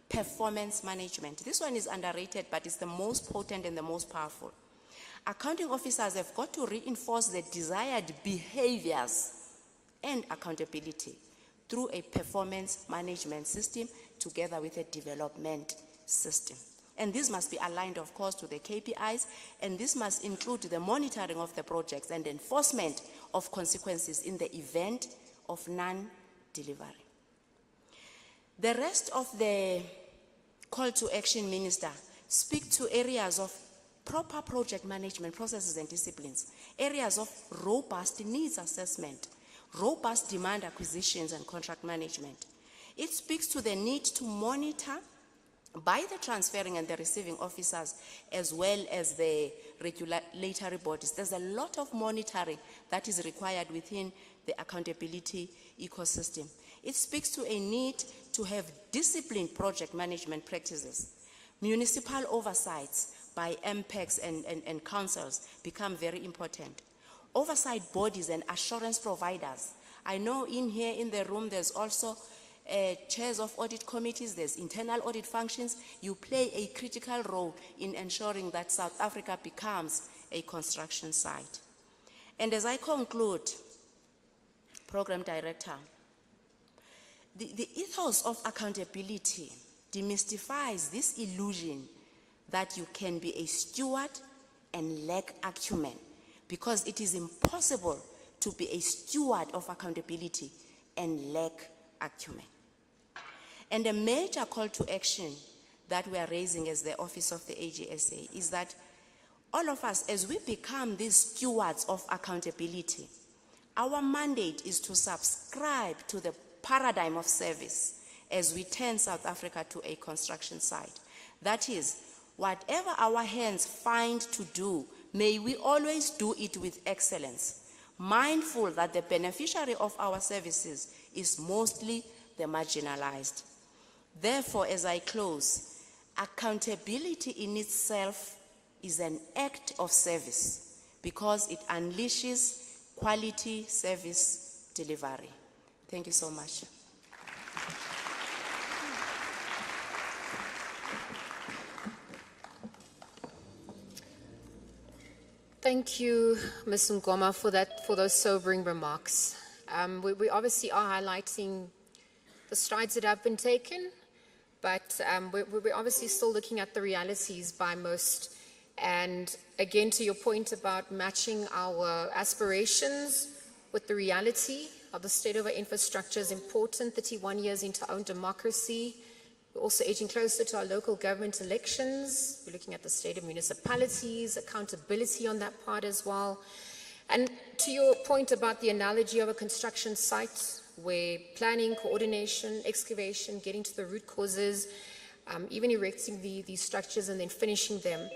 performance management. This one is underrated, but it's the most potent and the most powerful. Accounting officers have got to reinforce the desired behaviors and accountability through a performance management system together with a development system. And this must be aligned, of course, to the KPIs, and this must include the monitoring of the projects and enforcement of consequences in the event of non-delivery. The rest of the call to action, Minister, speak to areas of proper project management processes and disciplines, areas of robust needs assessment, robust demand acquisitions and contract management. It speaks to the need to monitor by the transferring and the receiving officers, as well as the regulatory bodies. There's a lot of monitoring that is required within the accountability ecosystem. It speaks to a need to have disciplined project management practices. Municipal oversights by MPECs and councils become very important. Oversight bodies and assurance providers. I know in here in the room there's also chairs of audit committees, there's internal audit functions. You play a critical role in ensuring that South Africa becomes a construction site. And as I conclude, Program Director, the ethos of accountability demystifies this illusion that you can be a steward and lack acumen, because it is impossible to be a steward of accountability and lack acumen. And a major call to action that we are raising as the Office of the AGSA is that all of us, as we become these stewards of accountability, our mandate is to subscribe to the paradigm of service as we turn South Africa to a construction site. That is, whatever our hands find to do, may we always do it with excellence, mindful that the beneficiary of our services is mostly the marginalized. Therefore, as I close, accountability in itself is an act of service because it unleashes quality service delivery. Thank you so much. Thank you, Ms. Ngoma, for those sobering remarks. We obviously are highlighting the strides that have been taken, but we're obviously still looking at the realities by most. And again, to your point about matching our aspirations with the reality of the state of our infrastructure is important. 31 years into our own democracy. We're also edging closer to our local government elections. We're looking at the state of municipalities, accountability on that part as well. And to your point about the analogy of a construction site, where planning, coordination, excavation, getting to the root causes, even erecting these structures and then finishing them,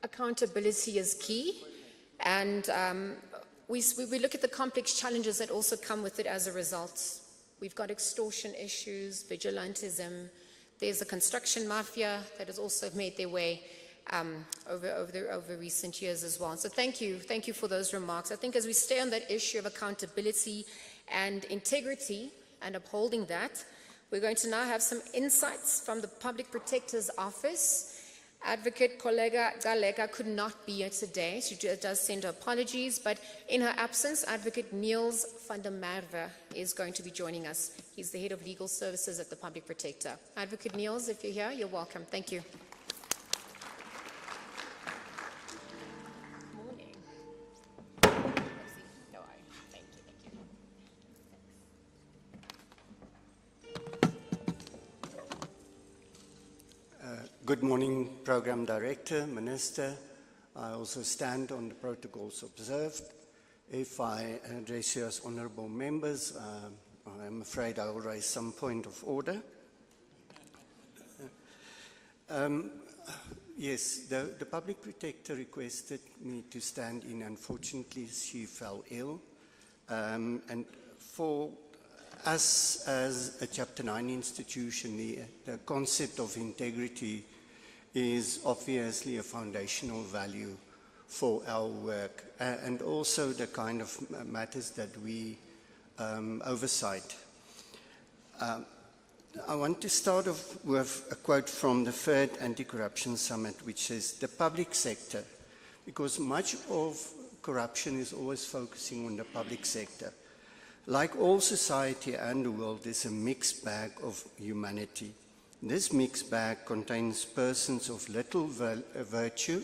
accountability is key. And we look at the complex challenges that also come with it as a result. We've got extortion issues, vigilantism. There's a construction mafia that has also made their way over recent years as well. So thank you for those remarks. I think as we stay on that issue of accountability and integrity and upholding that, we're going to now have some insights from the Public Protector's Office. Advocate Kollega Galeka could not be here today. She does send her apologies, but in her absence, Advocate Niels van der Merwe is going to be joining us. He's the Head of Legal Services at the Public Protector. Advocate Niels, if you're here, you're welcome. Thank you. Morning. Thank you. Good morning, Program Director, Minister. I also stand on the protocols observed. If I address you as honourable members, I'm afraid I will raise some point of order. Yes, the Public Protector requested me to stand in. Unfortunately, she fell ill. And for us as a Chapter 9 institution, the concept of integrity is obviously a foundational value for our work, and also the kind of matters that we oversight. I want to start off with a quote from the third Anti-Corruption Summit, which says, the public sector, because much of corruption is always focusing on the public sector. Like all society and the world, is a mixed bag of humanity. This mixed bag contains persons of little virtue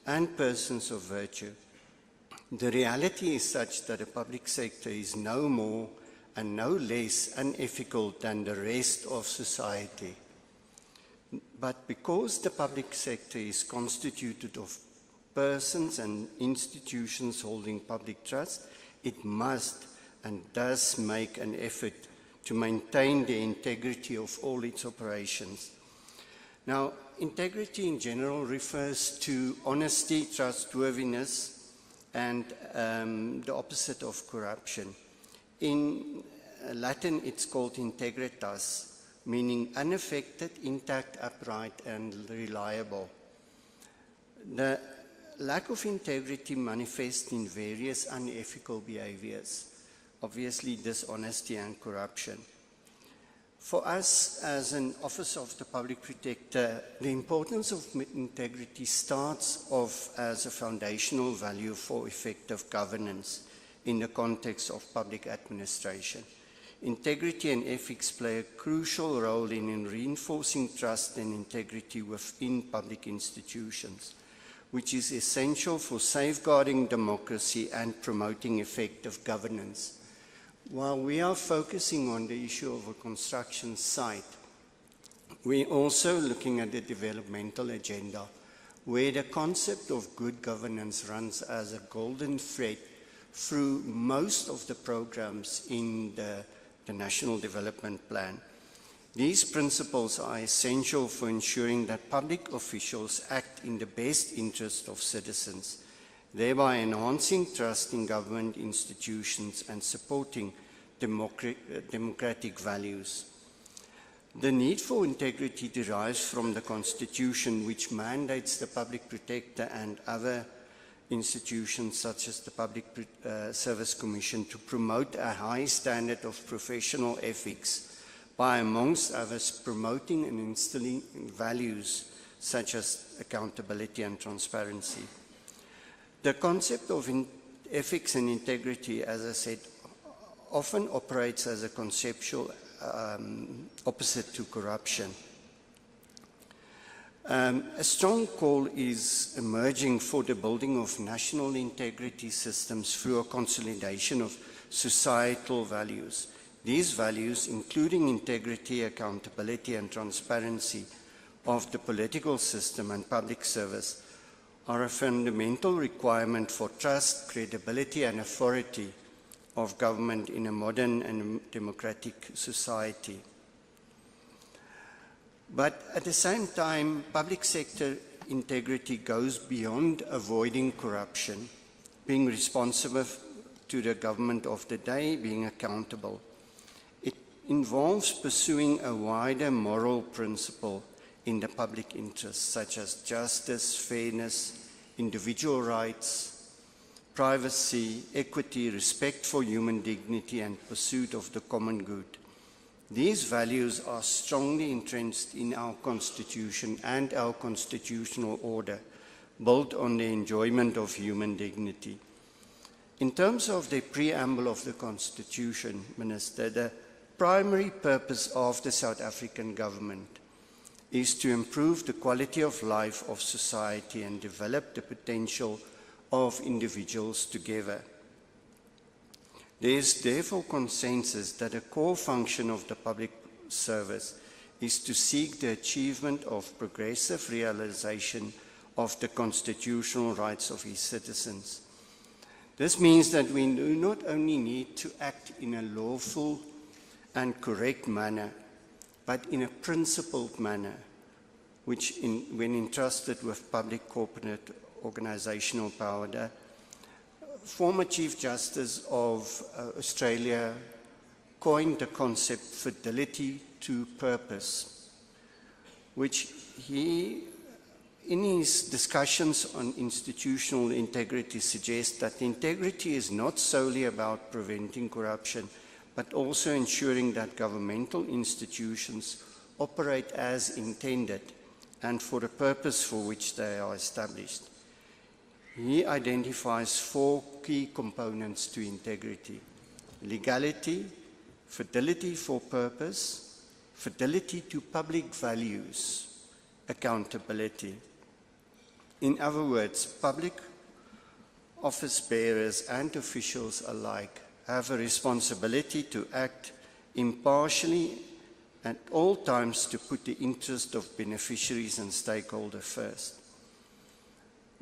and persons of virtue. The reality is such that the public sector is no more and no less unethical than the rest of society. But because the public sector is constituted of persons and institutions holding public trust, it must and does make an effort to maintain the integrity of all its operations. Now, integrity in general refers to honesty, trustworthiness, and the opposite of corruption. In Latin, it's called integritas, meaning unaffected, intact, upright, and reliable. The lack of integrity manifests in various unethical behaviors, obviously dishonesty and corruption. For us, as an Office of the Public Protector, the importance of integrity starts off as a foundational value for effective governance in the context of public administration. Integrity and ethics play a crucial role in reinforcing trust and integrity within public institutions, which is essential for safeguarding democracy and promoting effective governance. While we are focusing on the issue of a construction site, we're also looking at the developmental agenda, where the concept of good governance runs as a golden thread through most of the programs in the National Development Plan. These principles are essential for ensuring that public officials act in the best interest of citizens, thereby enhancing trust in government institutions and supporting democratic values. The need for integrity derives from the Constitution, which mandates the Public Protector and other institutions such as the Public Service Commission to promote a high standard of professional ethics by, amongst others, promoting and instilling values such as accountability and transparency. The concept of ethics and integrity, as I said, often operates as a conceptual opposite to corruption. A strong call is emerging for the building of national integrity systems through a consolidation of societal values. These values, including integrity, accountability, and transparency of the political system and public service, are a fundamental requirement for trust, credibility, and authority of government in a modern and democratic society. But at the same time, public sector integrity goes beyond avoiding corruption, being responsible to the government of the day, being accountable. It involves pursuing a wider moral principle in the public interest, such as justice, fairness, individual rights, privacy, equity, respect for human dignity, and pursuit of the common good. These values are strongly entrenched in our Constitution and our constitutional order, built on the enjoyment of human dignity. In terms of the preamble of the Constitution, Minister, the primary purpose of the South African government is to improve the quality of life of society and develop the potential of individuals together. There is therefore consensus that a core function of the public service is to seek the achievement of progressive realization of the constitutional rights of its citizens. This means that we do not only need to act in a lawful and correct manner, but in a principled manner, which, when entrusted with public corporate organizational power. The former Chief Justice of Australia coined the concept fidelity to purpose, which he, in his discussions on institutional integrity, suggests that integrity is not solely about preventing corruption, but also ensuring that governmental institutions operate as intended and for the purpose for which they are established. He identifies 4 key components to integrity: legality, fidelity for purpose, fidelity to public values, accountability. In other words, public office bearers and officials alike have a responsibility to act impartially at all times to put the interest of beneficiaries and stakeholders first.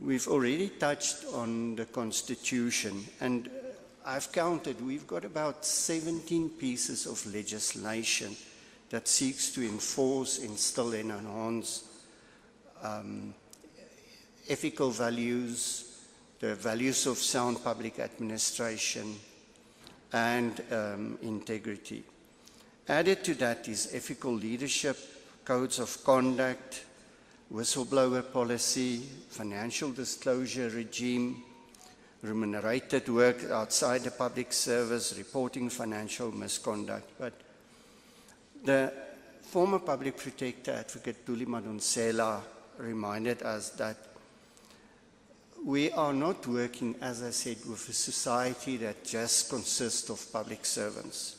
We've already touched on the Constitution, and I've counted, we've got about 17 pieces of legislation that seeks to enforce, instill and enhance ethical values, the values of sound public administration and integrity. Added to that is ethical leadership, codes of conduct, whistleblower policy, financial disclosure regime, remunerated work outside the public service, reporting financial misconduct. But the former public protector, Advocate Thuli Madonsela, reminded us that we are not working, as I said, with a society that just consists of public servants.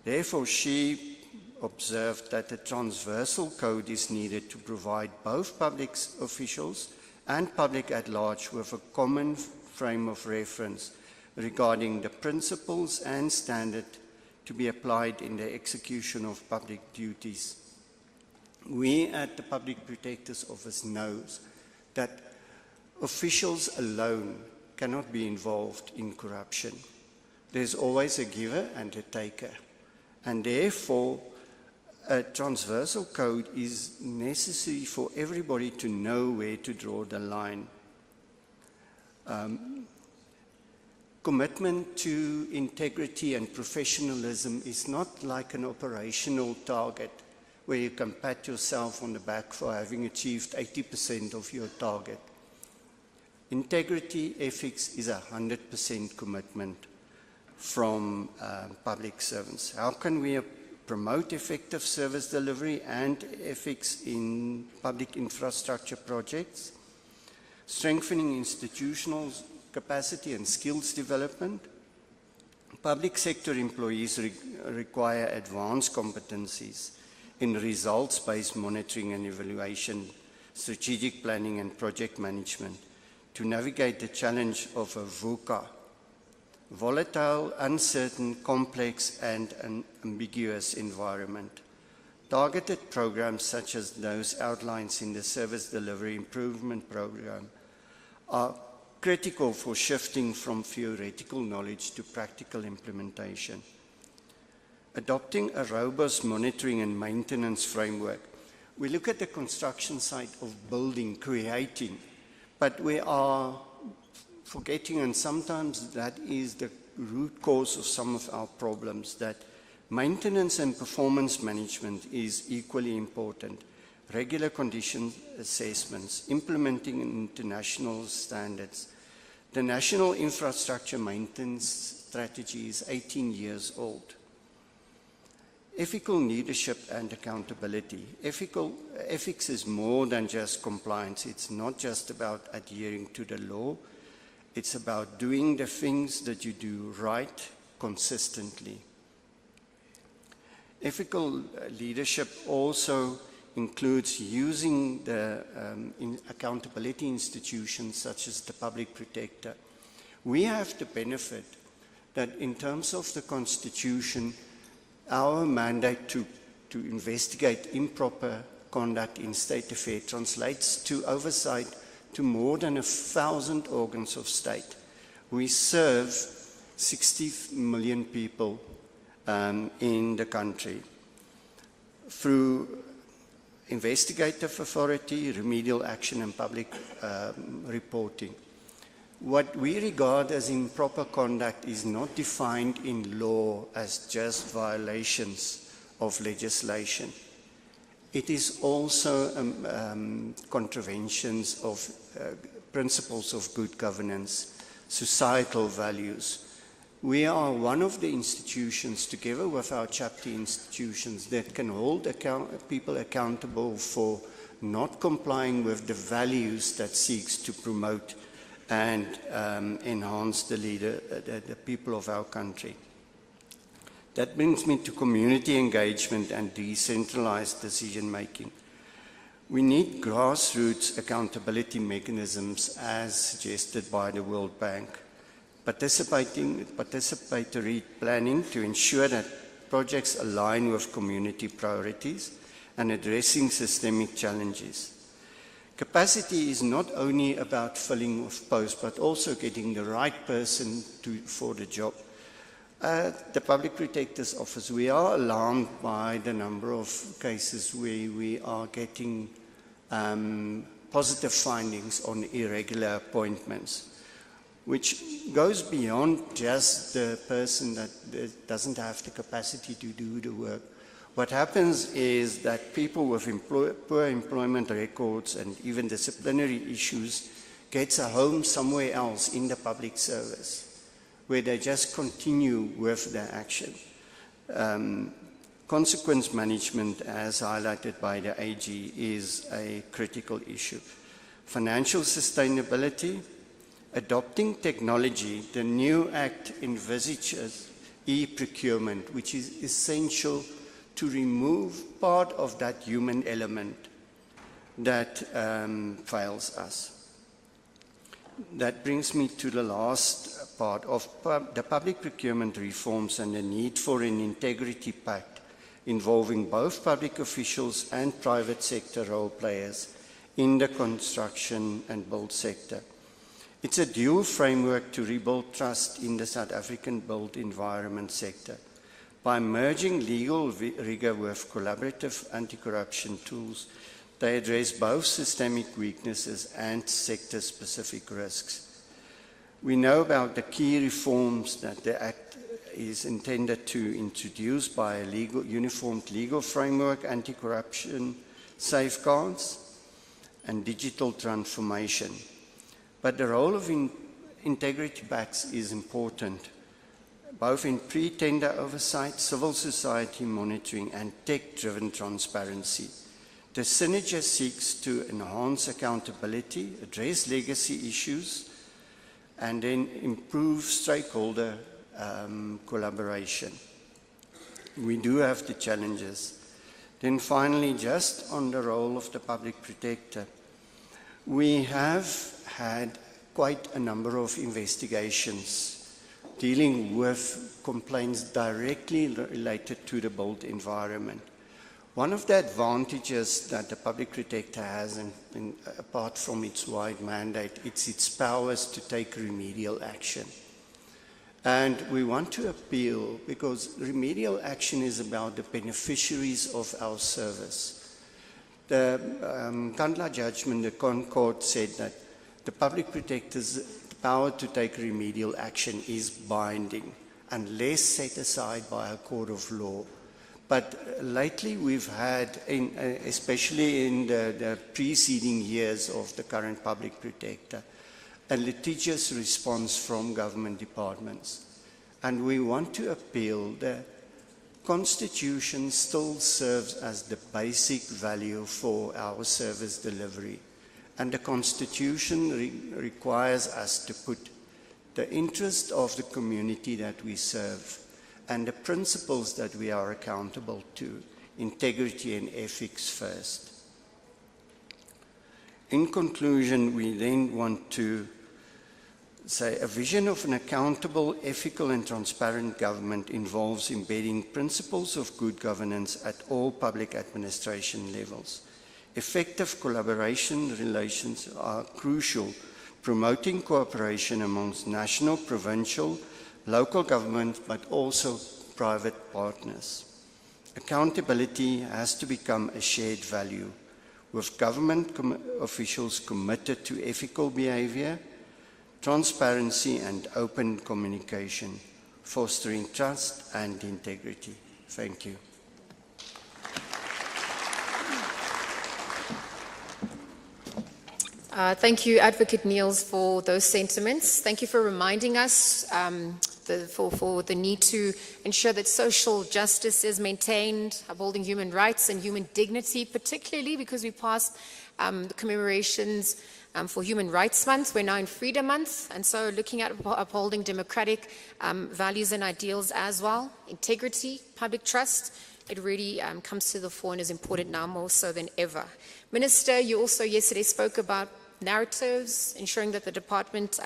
Therefore, she observed that a transversal code is needed to provide both public officials and public at large with a common frame of reference regarding the principles and standards to be applied in the execution of public duties. We at the Public Protector's Office know that officials alone cannot be involved in corruption. There's always a giver and a taker, and therefore a transversal code is necessary for everybody to know where to draw the line. Commitment to integrity and professionalism is not like an operational target where you can pat yourself on the back for having achieved 80% of your target. Integrity ethics is a 100% commitment from public servants. How can we promote effective service delivery and ethics in public infrastructure projects? Strengthening institutional capacity and skills development. Public sector employees require advanced competencies in results-based monitoring and evaluation, strategic planning and project management to navigate the challenge of a VUCA, volatile, uncertain, complex and an ambiguous environment. Targeted programs such as those outlined in the Service Delivery Improvement Program are critical for shifting from theoretical knowledge to practical implementation. Adopting a robust monitoring and maintenance framework. We look at the construction site of building, creating, but we are forgetting, and sometimes that is the root cause of some of our problems, that maintenance and performance management is equally important. Regular condition assessments, implementing international standards. The National Infrastructure Maintenance Strategy is 18 years old. Ethical leadership and accountability. Ethics is more than just compliance. It's not just about adhering to the law. It's about doing the things that you do right consistently. Ethical leadership also includes using the accountability institutions such as the Public Protector. We have the benefit that in terms of the Constitution, our mandate to investigate improper conduct in state affairs translates to oversight to more than 1,000 organs of state. We serve 60 million people in the country through investigative authority, remedial action and public reporting. What we regard as improper conduct is not defined in law as just violations of legislation. It is also contraventions of principles of good governance, societal values. We are one of the institutions, together with our chapter institutions, that can hold people accountable for not complying with the values that seeks to promote and enhance the people of our country. That brings me to community engagement and decentralized decision making. We need grassroots accountability mechanisms as suggested by the World Bank. Participatory planning to ensure that projects align with community priorities and addressing systemic challenges. Capacity is not only about filling of posts, but also getting the right person for the job. At the Public Protector's Office, we are alarmed by the number of cases where we are getting positive findings on irregular appointments, which goes beyond just the person that doesn't have the capacity to do the work. What happens is that people with poor employment records and even disciplinary issues gets a home somewhere else in the public service, where they just continue with their action. Consequence management, as highlighted by the AG, is a critical issue. Financial sustainability, adopting technology. The new Act envisages e-procurement, which is essential to remove part of that human element that fails us. That brings me to the last part of the public procurement reforms and the need for an integrity pact involving both public officials and private sector role players in the construction and build sector. It's a dual framework to rebuild trust in the South African built environment sector. By merging legal rigor with collaborative anti-corruption tools, they address both systemic weaknesses and sector-specific risks. We know about the key reforms that the Act is intended to introduce by a uniformed legal framework, anti-corruption safeguards, and digital transformation. But the role of integrity pacts is important, both in pre-tender oversight, civil society monitoring, and tech-driven transparency. The synergy seeks to enhance accountability, address legacy issues, and then improve stakeholder collaboration. We do have the challenges. Then finally, just on the role of the public protector, we have had quite a number of investigations dealing with complaints directly related to the built environment. One of the advantages that the public protector has, apart from its wide mandate, it's its powers to take remedial action. And we want to appeal, because remedial action is about the beneficiaries of our service. The Kandla judgment, the Concord, said that the public protector's power to take remedial action is binding, unless set aside by a court of law. But lately we've had, especially in the preceding years of the current public protector, a litigious response from government departments. And we want to appeal. The Constitution still serves as the basic value for our service delivery. And the Constitution requires us to put the interest of the community that we serve and the principles that we are accountable to, integrity and ethics first. In conclusion, we then want to say a vision of an accountable, ethical and transparent government involves embedding principles of good governance at all public administration levels. Effective collaboration relations are crucial, promoting cooperation amongst national, provincial, local government, but also private partners. Accountability has to become a shared value, with government officials committed to ethical behavior, transparency and open communication, fostering trust and integrity. Thank you. Thank you, Advocate Niels, for those sentiments. Thank you for reminding us for the need to ensure that social justice is maintained, upholding human rights and human dignity, particularly because we passed the commemorations for Human Rights Month. We're now in Freedom Month, and so looking at upholding democratic values and ideals as well. Integrity, public trust, it really comes to the fore and is important now more so than ever. Minister, you also yesterday spoke about narratives, ensuring that the department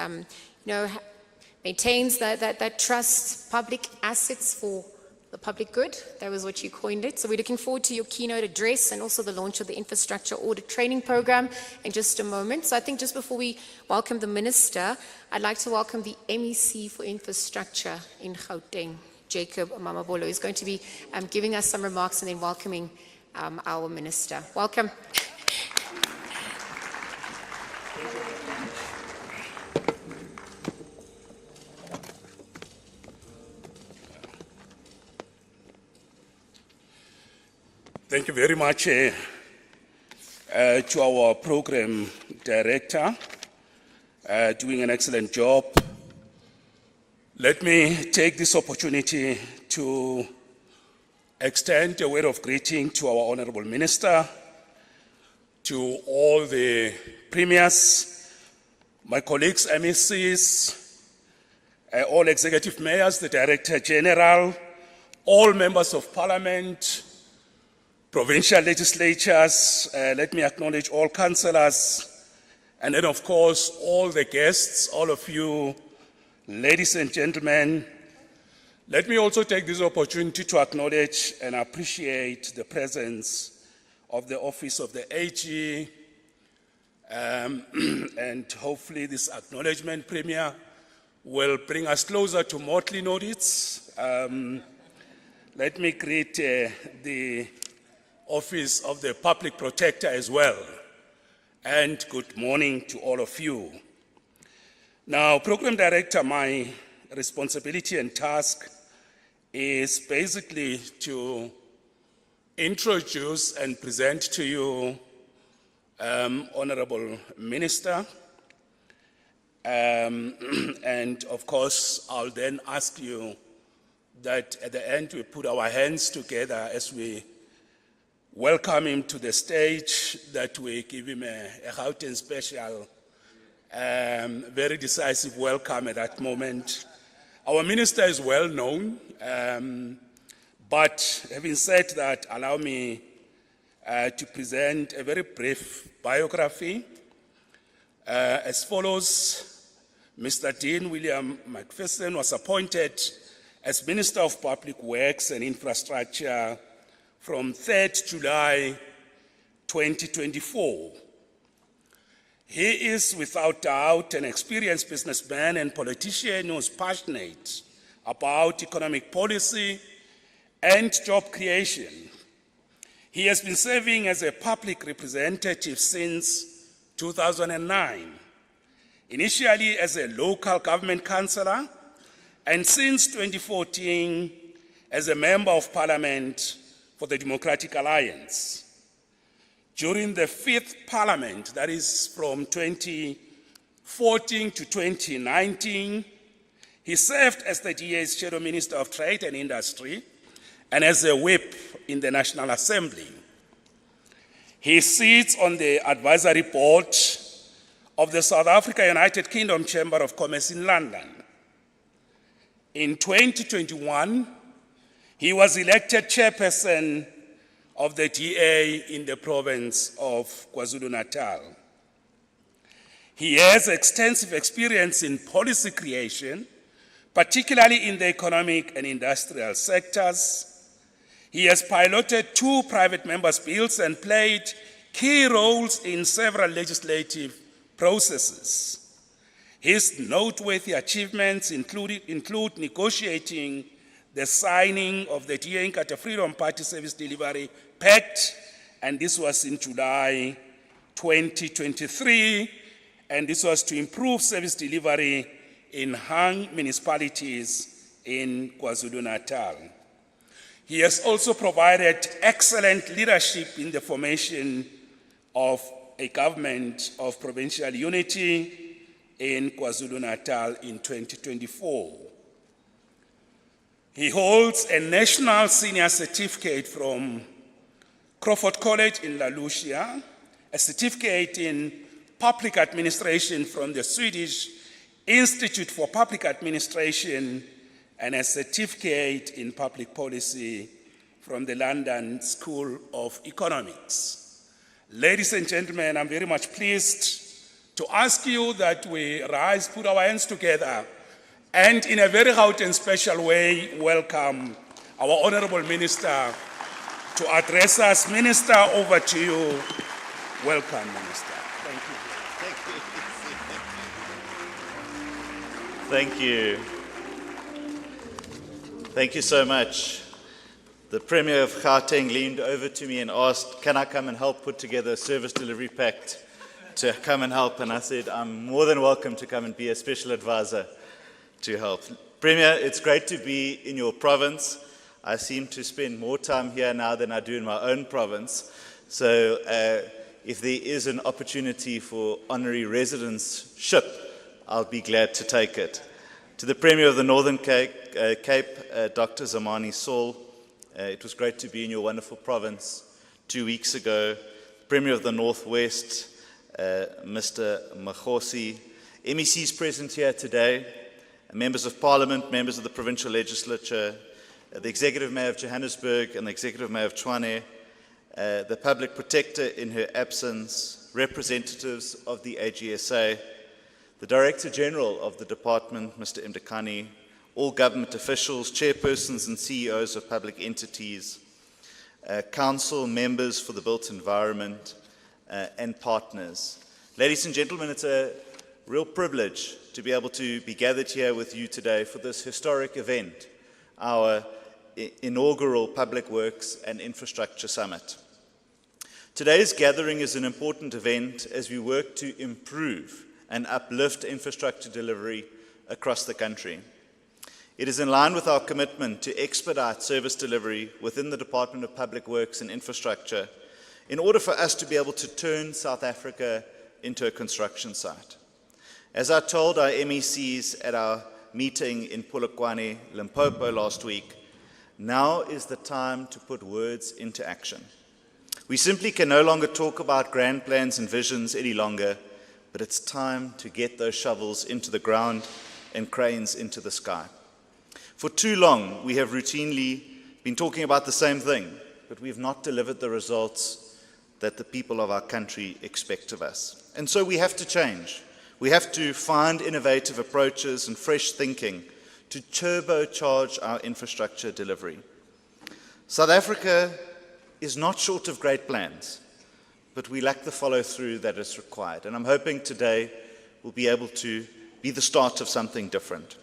maintains that trust, public assets for the public good. That was what you coined it. So we're looking forward to your keynote address and also the launch of the infrastructure audit training program in just a moment. So I think just before we welcome the Minister, I'd like to welcome the MEC for Infrastructure in Gauteng, Jacob Mamabolo, who's going to be giving us some remarks and then welcoming our Minister. Welcome. Thank you very much to our program director, doing an excellent job. Let me take this opportunity to extend a word of greeting to our Honorable Minister, to all the premiers, my colleagues, MECs, all executive mayors, the Director General, all members of Parliament, provincial legislatures, let me acknowledge all councillors, and then of course all the guests, all of you, ladies and gentlemen. Let me also take this opportunity to acknowledge and appreciate the presence of the Office of the AG, and hopefully this acknowledgement, Premier, will bring us closer to more clean audits. Let me greet the Office of the Public Protector as well, and good morning to all of you. Now, Program Director, my responsibility and task is basically to introduce and present to you Honorable Minister, and of course I'll then ask you that at the end we put our hands together as we welcome him to the stage, that we give him a Gauteng special, very decisive welcome at that moment. Our minister is well known, but having said that, allow me to present a very brief biography. As follows: Mr. Dean William McPherson was appointed as Minister of Public Works and Infrastructure from 3rd July 2024. He is without doubt an experienced businessman and politician who is passionate about economic policy and job creation. He has been serving as a public representative since 2009, initially as a local government councillor, and since 2014 as a member of Parliament for the Democratic Alliance. During the 5th Parliament, that is from 2014 to 2019, he served as the DA's Shadow Minister of Trade and Industry and as a whip in the National Assembly. He sits on the advisory board of the South Africa United Kingdom Chamber of Commerce in London. In 2021, he was elected chairperson of the DA in the province of KwaZulu-Natal. He has extensive experience in policy creation, particularly in the economic and industrial sectors. He has piloted 2 private members' bills and played key roles in several legislative processes. His noteworthy achievements include negotiating the signing of the DA Inkatha Freedom Party Service Delivery Pact, and this was in July 2023, and this was to improve service delivery in hung municipalities in KwaZulu-Natal. He has also provided excellent leadership in the formation of a government of provincial unity in KwaZulu-Natal in 2024. He holds a national senior certificate from Crawford College in La Lucia, a certificate in public administration from the Swedish Institute for Public Administration, and a certificate in public policy from the London School of Economics. Ladies and gentlemen, I'm very much pleased to ask you that we rise, put our hands together, and in a very hot and special way, welcome our Honorable Minister to address us. Minister, over to you. Welcome, Minister. Thank you. Thank you so much. The Premier of Gauteng leaned over to me and asked, can I come and help put together a service delivery pact to come and help? And I said, I'm more than welcome to come and be a special advisor to help. Premier, it's great to be in your province. I seem to spend more time here now than I do in my own province. So if there is an opportunity for honorary residentship, I'll be glad to take it. To the Premier of the Northern Cape, Dr. Zamani Saul, it was great to be in your wonderful province 2 weeks ago. Premier of the Northwest, Mr. Makhosi, MECs present here today, members of Parliament, members of the Provincial Legislature, the Executive Mayor of Johannesburg and the Executive Mayor of Tshwane, the Public Protector in her absence, representatives of the AGSA, the Director General of the Department, Mr. Mdekani, all government officials, chairpersons and CEOs of public entities, council members for the built environment, and partners. Ladies and gentlemen, it's a real privilege to be able to be gathered here with you today for this historic event, our inaugural Public Works and Infrastructure Summit. Today's gathering is an important event as we work to improve and uplift infrastructure delivery across the country. It is in line with our commitment to expedite service delivery within the Department of Public Works and Infrastructure in order for us to be able to turn South Africa into a construction site. As I told our MECs at our meeting in Polokwane, Limpopo last week, now is the time to put words into action. We simply can no longer talk about grand plans and visions any longer, but it's time to get those shovels into the ground and cranes into the sky. For too long, we have routinely been talking about the same thing, but we have not delivered the results that the people of our country expect of us. And so we have to change. We have to find innovative approaches and fresh thinking to turbocharge our infrastructure delivery. South Africa is not short of great plans, but we lack the follow-through that is required. And I'm hoping today we'll be able to be the start of something different.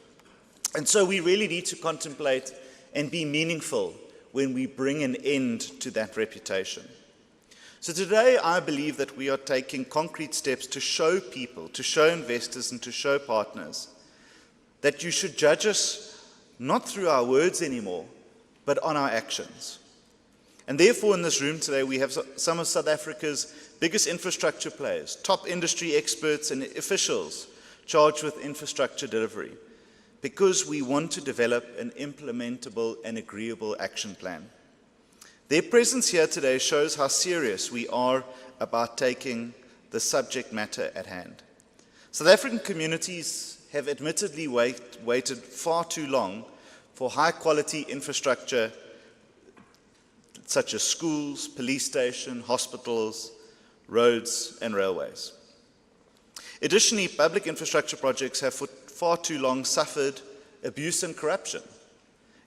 And so we really need to contemplate and be meaningful when we bring an end to that reputation. So today I believe that we are taking concrete steps to show people, to show investors and to show partners that you should judge us not through our words anymore, but on our actions. And therefore in this room today we have some of South Africa's biggest infrastructure players, top industry experts and officials charged with infrastructure delivery, because we want to develop an implementable and agreeable action plan. Their presence here today shows how serious we are about taking the subject matter at hand. South African communities have admittedly waited far too long for high-quality infrastructure such as schools, police stations, hospitals, roads, and railways. Additionally, public infrastructure projects have for far too long suffered abuse and corruption.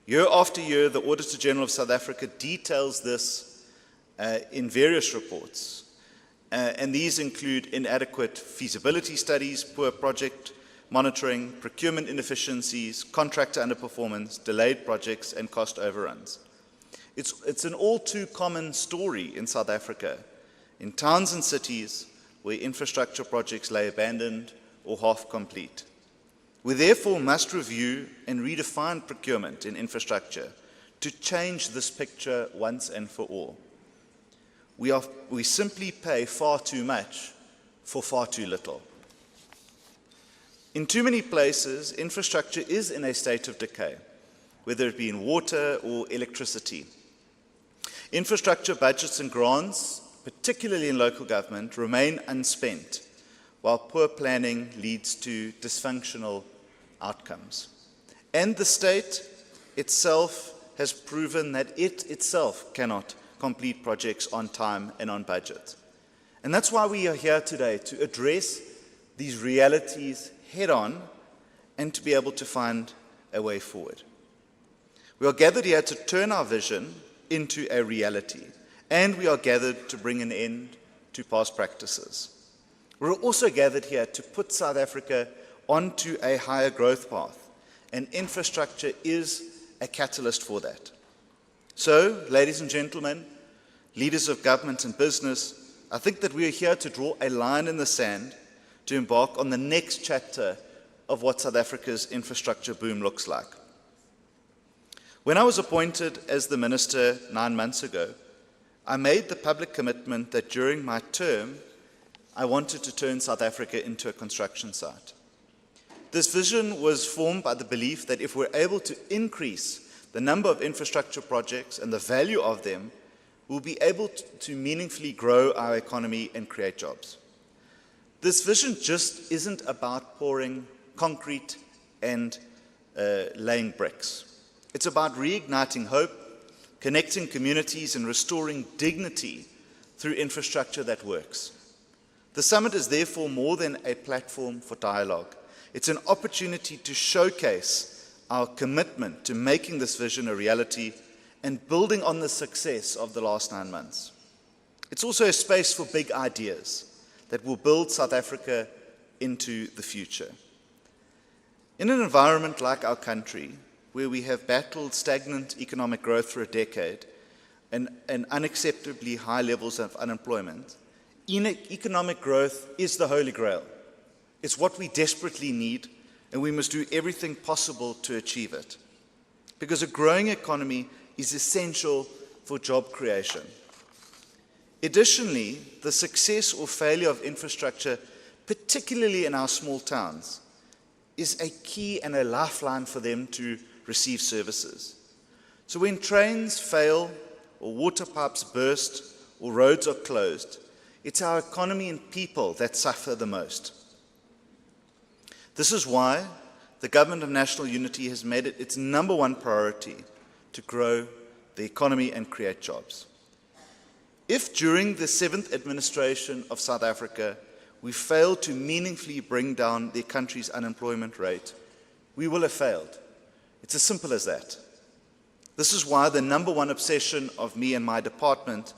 Year after year, the Auditor General of South Africa details this in various reports. And these include inadequate feasibility studies, poor project monitoring, procurement inefficiencies, contractor underperformance, delayed projects, and cost overruns. It's an all too common story in South Africa, in towns and cities where infrastructure projects lay abandoned or half complete. We therefore must review and redefine procurement in infrastructure to change this picture once and for all. We simply pay far too much for far too little. In too many places, infrastructure is in a state of decay, whether it be in water or electricity. Infrastructure budgets and grants, particularly in local government, remain unspent, while poor planning leads to dysfunctional outcomes. And the state itself has proven that it itself cannot complete projects on time and on budget. And that's why we are here today, to address these realities head on and to be able to find a way forward. We are gathered here to turn our vision into a reality, and we are gathered to bring an end to past practices. We're also gathered here to put South Africa onto a higher growth path, and infrastructure is a catalyst for that. So, ladies and gentlemen, leaders of government and business, I think that we are here to draw a line in the sand to embark on the next chapter of what South Africa's infrastructure boom looks like. When I was appointed as the minister 9 months ago, I made the public commitment that during my term, I wanted to turn South Africa into a construction site. This vision was formed by the belief that if we're able to increase the number of infrastructure projects and the value of them, we'll be able to meaningfully grow our economy and create jobs. This vision just isn't about pouring concrete and laying bricks. It's about reigniting hope, connecting communities, and restoring dignity through infrastructure that works. The summit is therefore more than a platform for dialogue. It's an opportunity to showcase our commitment to making this vision a reality and building on the success of the last 9 months. It's also a space for big ideas that will build South Africa into the future. In an environment like our country, where we have battled stagnant economic growth for a decade and unacceptably high levels of unemployment, economic growth is the holy grail. It's what we desperately need, and we must do everything possible to achieve it. Because a growing economy is essential for job creation. Additionally, the success or failure of infrastructure, particularly in our small towns, is a key and a lifeline for them to receive services. So when trains fail, or water pipes burst, or roads are closed, it's our economy and people that suffer the most. This is why the Government of National Unity has made it its #1 priority to grow the economy and create jobs. If during the 7th administration of South Africa we fail to meaningfully bring down the country's unemployment rate, we will have failed. It's as simple as that. This is why the #1 obsession of me and my department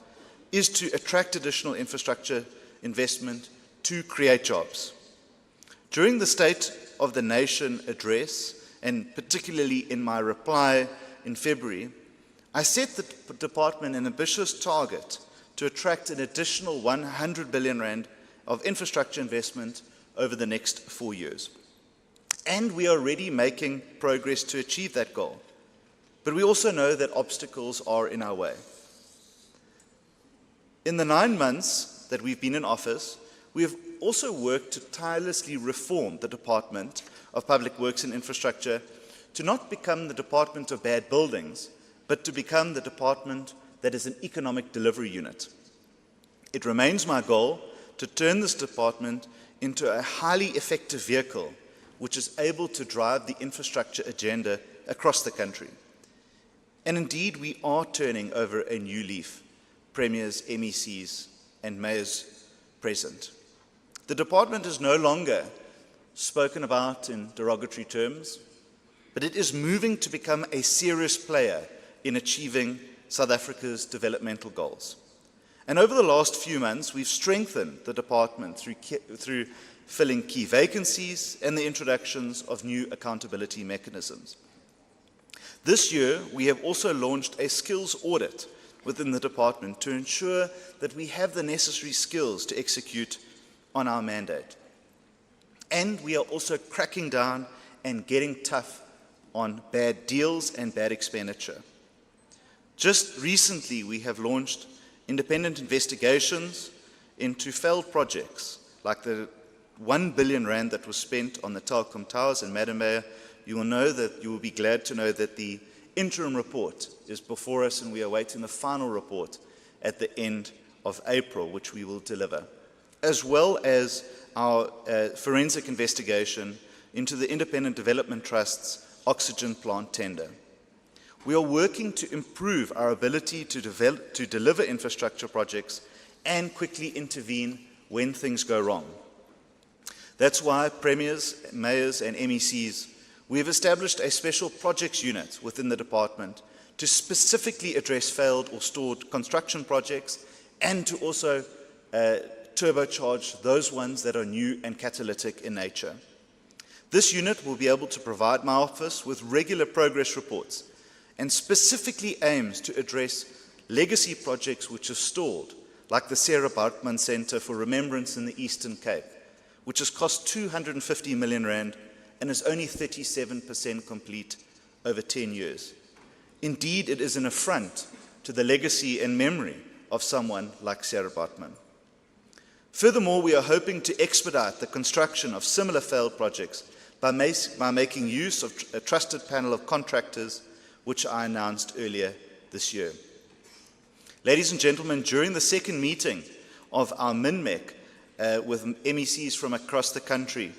is to attract additional infrastructure investment to create jobs. During the State of the Nation address, and particularly in my reply in February, I set the department an ambitious target to attract an additional 100 billion rand of infrastructure investment over the next 4 years. And we are already making progress to achieve that goal. But we also know that obstacles are in our way. In the 9 months that we've been in office, we have also worked to tirelessly reform the Department of Public Works and Infrastructure to not become the Department of Bad Buildings, but to become the department that is an economic delivery unit. It remains my goal to turn this department into a highly effective vehicle which is able to drive the infrastructure agenda across the country. And indeed, we are turning over a new leaf, premiers, MECs, and mayors present. The department is no longer spoken about in derogatory terms, but it is moving to become a serious player in achieving South Africa's developmental goals. And over the last few months, we've strengthened the department through filling key vacancies and the introductions of new accountability mechanisms. This year, we have also launched a skills audit within the department to ensure that we have the necessary skills to execute on our mandate. And we are also cracking down and getting tough on bad deals and bad expenditure. Just recently, we have launched independent investigations into failed projects, like the 1 billion rand that was spent on the Telkom Towers. And Madam Mayor, you will be glad to know that the interim report is before us, and we are awaiting the final report at the end of April, which we will deliver, as well as our forensic investigation into the Independent Development Trust's oxygen plant tender. We are working to improve our ability to deliver infrastructure projects and quickly intervene when things go wrong. That's why premiers, mayors, and MECs we have established a special projects unit within the department to specifically address failed or stalled construction projects and to also turbocharge those ones that are new and catalytic in nature. This unit will be able to provide my office with regular progress reports and specifically aims to address legacy projects which have stalled, like the Sarah Baartman Centre for Remembrance in the Eastern Cape, which has cost 250 million rand and is only 37% complete over 10 years. Indeed, it is an affront to the legacy and memory of someone like Sarah Baartman. Furthermore, we are hoping to expedite the construction of similar failed projects by making use of a trusted panel of contractors, which I announced earlier this year. Ladies and gentlemen, during the second meeting of our MINMEC with MECs from across the country,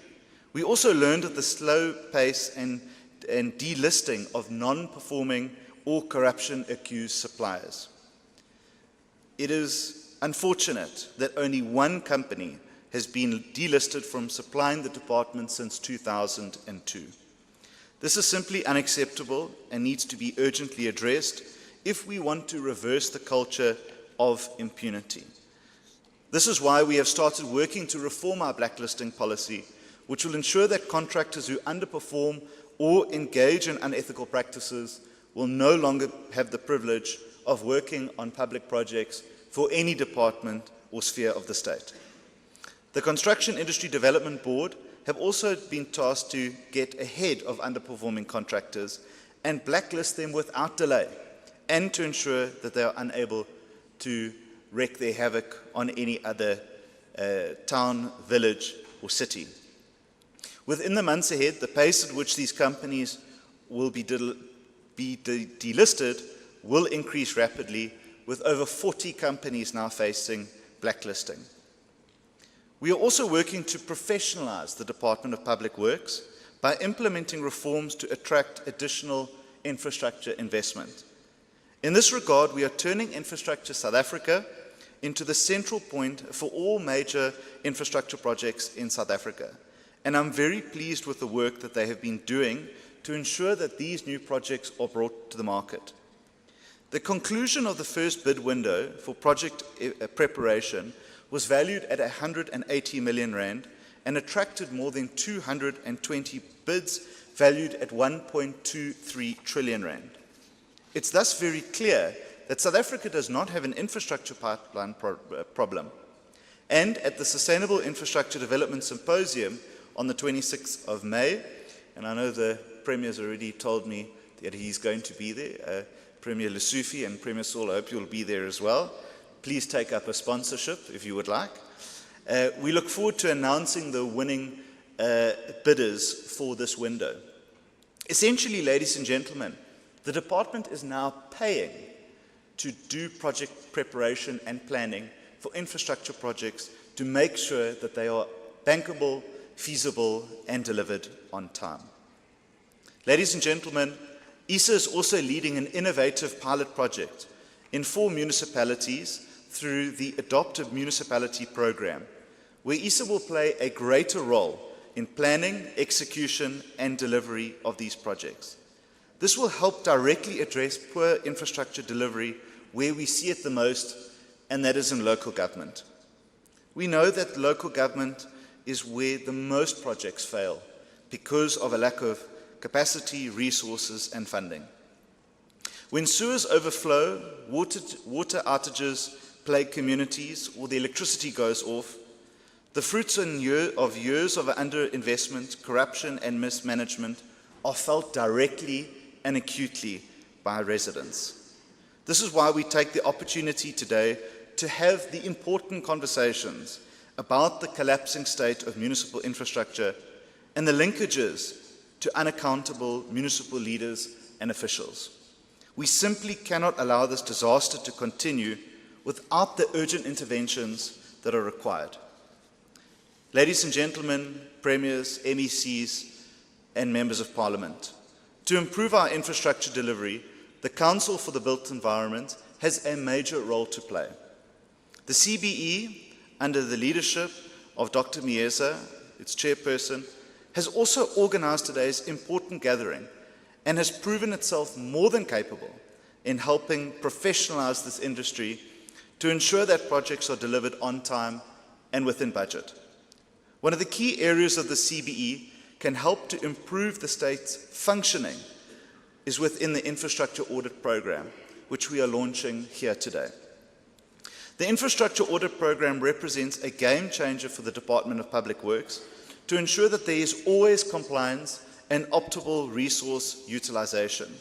we also learned of the slow pace and delisting of non-performing or corruption-accused suppliers. It is unfortunate that only one company has been delisted from supplying the department since 2002. This is simply unacceptable and needs to be urgently addressed if we want to reverse the culture of impunity. This is why we have started working to reform our blacklisting policy, which will ensure that contractors who underperform or engage in unethical practices will no longer have the privilege of working on public projects for any department or sphere of the state. The Construction Industry Development Board have also been tasked to get ahead of underperforming contractors and blacklist them without delay, and to ensure that they are unable to wreak their havoc on any other town, village, or city. Within the months ahead, the pace at which these companies will be delisted will increase rapidly, with over 40 companies now facing blacklisting. We are also working to professionalize the Department of Public Works by implementing reforms to attract additional infrastructure investment. In this regard, we are turning Infrastructure South Africa into the central point for all major infrastructure projects in South Africa. And I'm very pleased with the work that they have been doing to ensure that these new projects are brought to the market. The conclusion of the first bid window for project preparation was valued at 180 million rand and attracted more than 220 bids valued at 1.23 trillion rand. It's thus very clear that South Africa does not have an infrastructure pipeline problem. And at the Sustainable Infrastructure Development Symposium on the 26th of May, and I know the Premier's already told me that he's going to be there, Premier Lessufi and Premier Saul, I hope you'll be there as well. Please take up a sponsorship if you would like. We look forward to announcing the winning bidders for this window. Essentially, ladies and gentlemen, the department is now paying to do project preparation and planning for infrastructure projects to make sure that they are bankable, feasible, and delivered on time. Ladies and gentlemen, ISA is also leading an innovative pilot project in 4 municipalities through the Adoptive Municipality Program, where ISA will play a greater role in planning, execution, and delivery of these projects. This will help directly address poor infrastructure delivery where we see it the most, and that is in local government. We know that local government is where the most projects fail because of a lack of capacity, resources, and funding. When sewers overflow, water outages plague communities, or the electricity goes off, the fruits of years of underinvestment, corruption, and mismanagement are felt directly and acutely by residents. This is why we take the opportunity today to have the important conversations about the collapsing state of municipal infrastructure and the linkages to unaccountable municipal leaders and officials. We simply cannot allow this disaster to continue without the urgent interventions that are required. Ladies and gentlemen, premiers, MECs, and members of parliament, to improve our infrastructure delivery, the Council for the Built Environment has a major role to play. The CBE, under the leadership of Dr. Mieza, its chairperson, has also organized today's important gathering and has proven itself more than capable in helping professionalize this industry to ensure that projects are delivered on time and within budget. One of the key areas of the CBE can help to improve the state's functioning is within the infrastructure audit program, which we are launching here today. The infrastructure audit program represents a game changer for the Department of Public Works to ensure that there is always compliance and optimal resource utilization.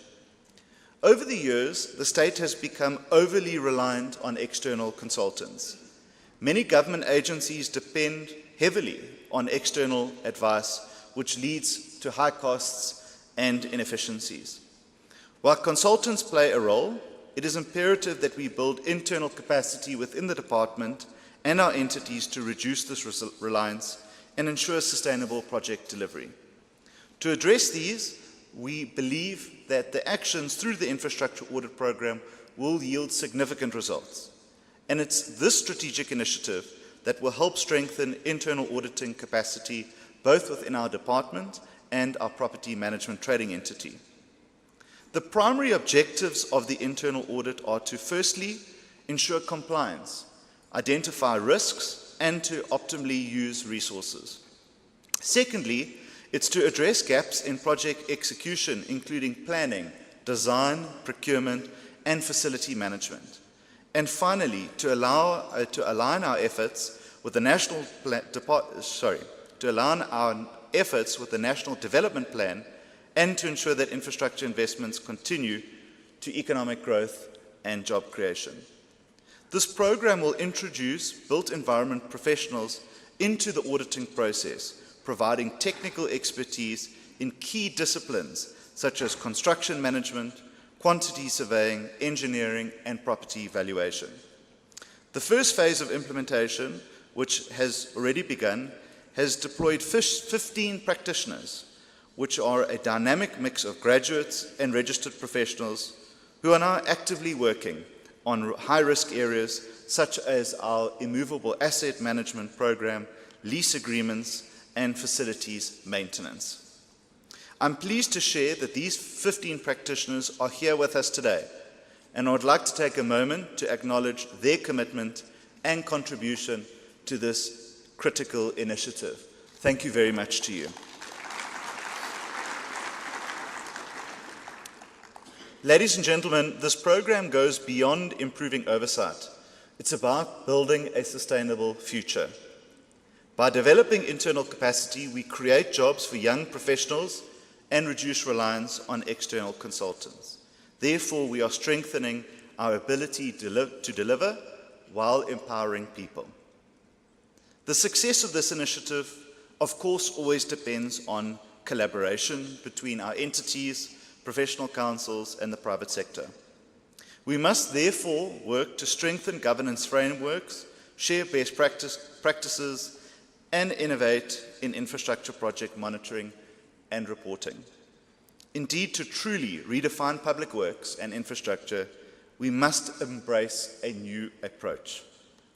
Over the years, the state has become overly reliant on external consultants. Many government agencies depend heavily on external advice, which leads to high costs and inefficiencies. While consultants play a role, it is imperative that we build internal capacity within the department and our entities to reduce this reliance and ensure sustainable project delivery. To address these, we believe that the actions through the infrastructure audit program will yield significant results. And it's this strategic initiative that will help strengthen internal auditing capacity both within our department and our property management trading entity. The primary objectives of the internal audit are to firstly ensure compliance, identify risks, and to optimally use resources. Secondly, it's to address gaps in project execution, including planning, design, procurement, and facility management. And finally, to align our efforts with the National Development Plan and to ensure that infrastructure investments continue to economic growth and job creation. This program will introduce built environment professionals into the auditing process, providing technical expertise in key disciplines such as construction management, quantity surveying, engineering, and property valuation. The first phase of implementation, which has already begun, has deployed 15 practitioners, which are a dynamic mix of graduates and registered professionals who are now actively working on high-risk areas such as our immovable asset management program, lease agreements, and facilities maintenance. I'm pleased to share that these 15 practitioners are here with us today, and I would like to take a moment to acknowledge their commitment and contribution to this critical initiative. Thank you very much to you. Ladies and gentlemen, this program goes beyond improving oversight. It's about building a sustainable future. By developing internal capacity, we create jobs for young professionals and reduce reliance on external consultants. Therefore, we are strengthening our ability to deliver while empowering people. The success of this initiative, of course, always depends on collaboration between our entities, professional councils, and the private sector. We must therefore work to strengthen governance frameworks, share best practices, and innovate in infrastructure project monitoring and reporting. Indeed, to truly redefine public works and infrastructure, we must embrace a new approach,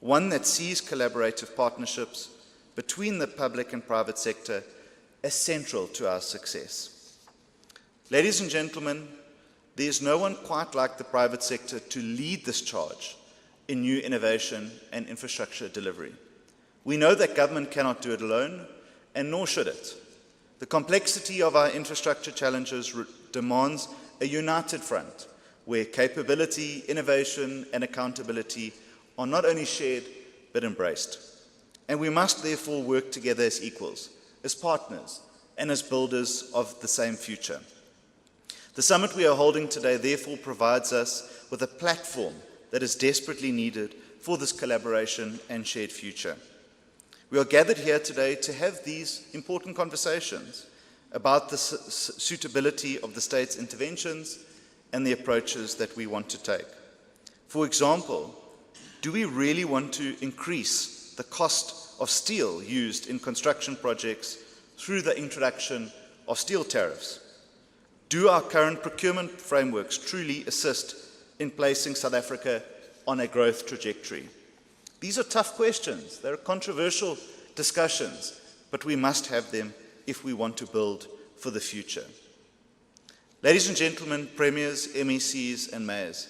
one that sees collaborative partnerships between the public and private sector as central to our success. Ladies and gentlemen, there is no one quite like the private sector to lead this charge in new innovation and infrastructure delivery. We know that government cannot do it alone, and nor should it. The complexity of our infrastructure challenges demands a united front, where capability, innovation, and accountability are not only shared, but embraced. And we must therefore work together as equals, as partners, and as builders of the same future. The summit we are holding today therefore provides us with a platform that is desperately needed for this collaboration and shared future. We are gathered here today to have these important conversations about the suitability of the state's interventions and the approaches that we want to take. For example, do we really want to increase the cost of steel used in construction projects through the introduction of steel tariffs? Do our current procurement frameworks truly assist in placing South Africa on a growth trajectory? These are tough questions. They're controversial discussions, but we must have them if we want to build for the future. Ladies and gentlemen, premiers, MECs and mayors,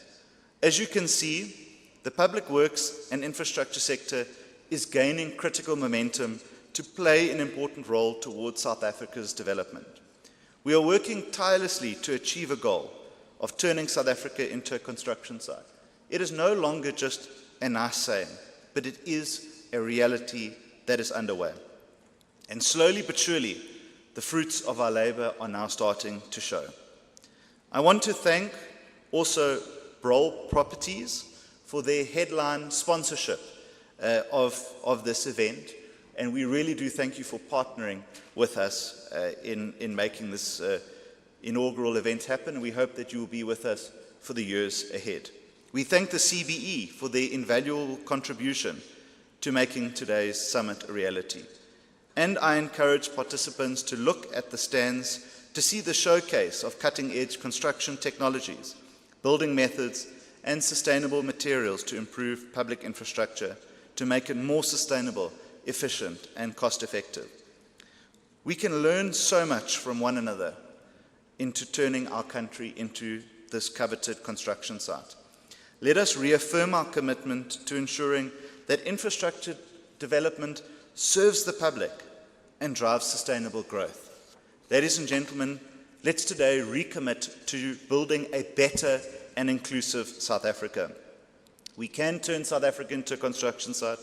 as you can see, the public works and infrastructure sector is gaining critical momentum to play an important role towards South Africa's development. We are working tirelessly to achieve a goal of turning South Africa into a construction site. It is no longer just a nice saying, but it is a reality that is underway. And slowly but surely, the fruits of our labor are now starting to show. I want to thank also Broll Properties for their headline sponsorship of this event, and we really do thank you for partnering with us in making this inaugural event happen. We hope that you will be with us for the years ahead. We thank the CBE for their invaluable contribution to making today's summit a reality. And I encourage participants to look at the stands to see the showcase of cutting-edge construction technologies, building methods, and sustainable materials to improve public infrastructure, to make it more sustainable, efficient, and cost-effective. We can learn so much from one another into turning our country into this coveted construction site. Let us reaffirm our commitment to ensuring that infrastructure development serves the public and drives sustainable growth. Ladies and gentlemen, let's today recommit to building a better and inclusive South Africa. We can turn South Africa into a construction site.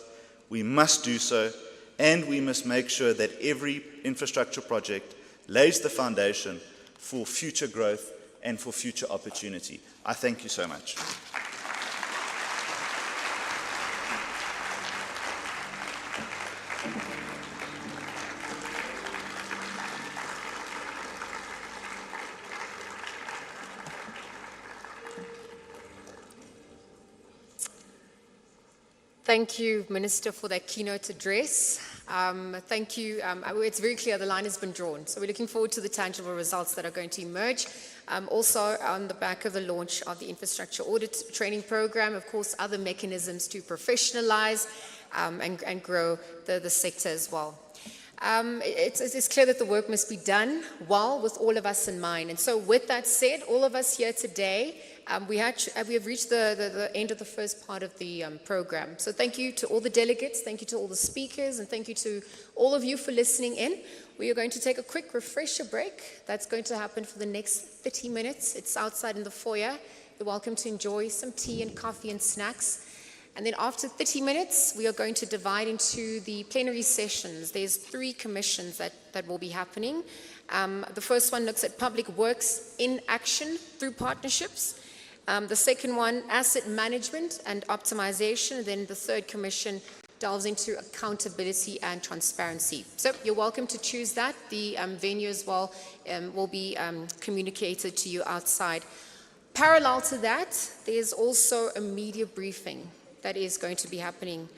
We must do so, and we must make sure that every infrastructure project lays the foundation for future growth and for future opportunity. I thank you so much. Thank you, Minister, for that keynote address. Thank you. It's very clear the line has been drawn. So we're looking forward to the tangible results that are going to emerge. Also, on the back of the launch of the infrastructure audit training program, of course, other mechanisms to professionalize and grow the sector as well. It's clear that the work must be done well with all of us in mind. And so with that said, all of us here today, we have reached the end of the first part of the program. So thank you to all the delegates, thank you to all the speakers, and thank you to all of you for listening in. We are going to take a quick refresher break. That's going to happen for the next 30 minutes. It's outside in the foyer. You're welcome to enjoy some tea and coffee and snacks. And then after 30 minutes, we are going to divide into the plenary sessions. There's 3 commissions that will be happening. The first one looks at public works in action through partnerships. The second one, asset management and optimization. And then the third commission delves into accountability and transparency. So you're welcome to choose that. The venue as well will be communicated to you outside. Parallel to that, there's also a media briefing that is going to be happening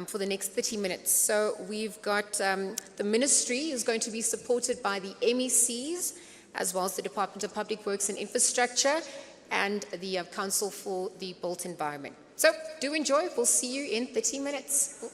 for the next 30 minutes. So we've got the ministry is going to be supported by the MECs, as well as the Department of Public Works and Infrastructure, and the Council for the Built Environment. So do enjoy. We'll see you in 30 minutes.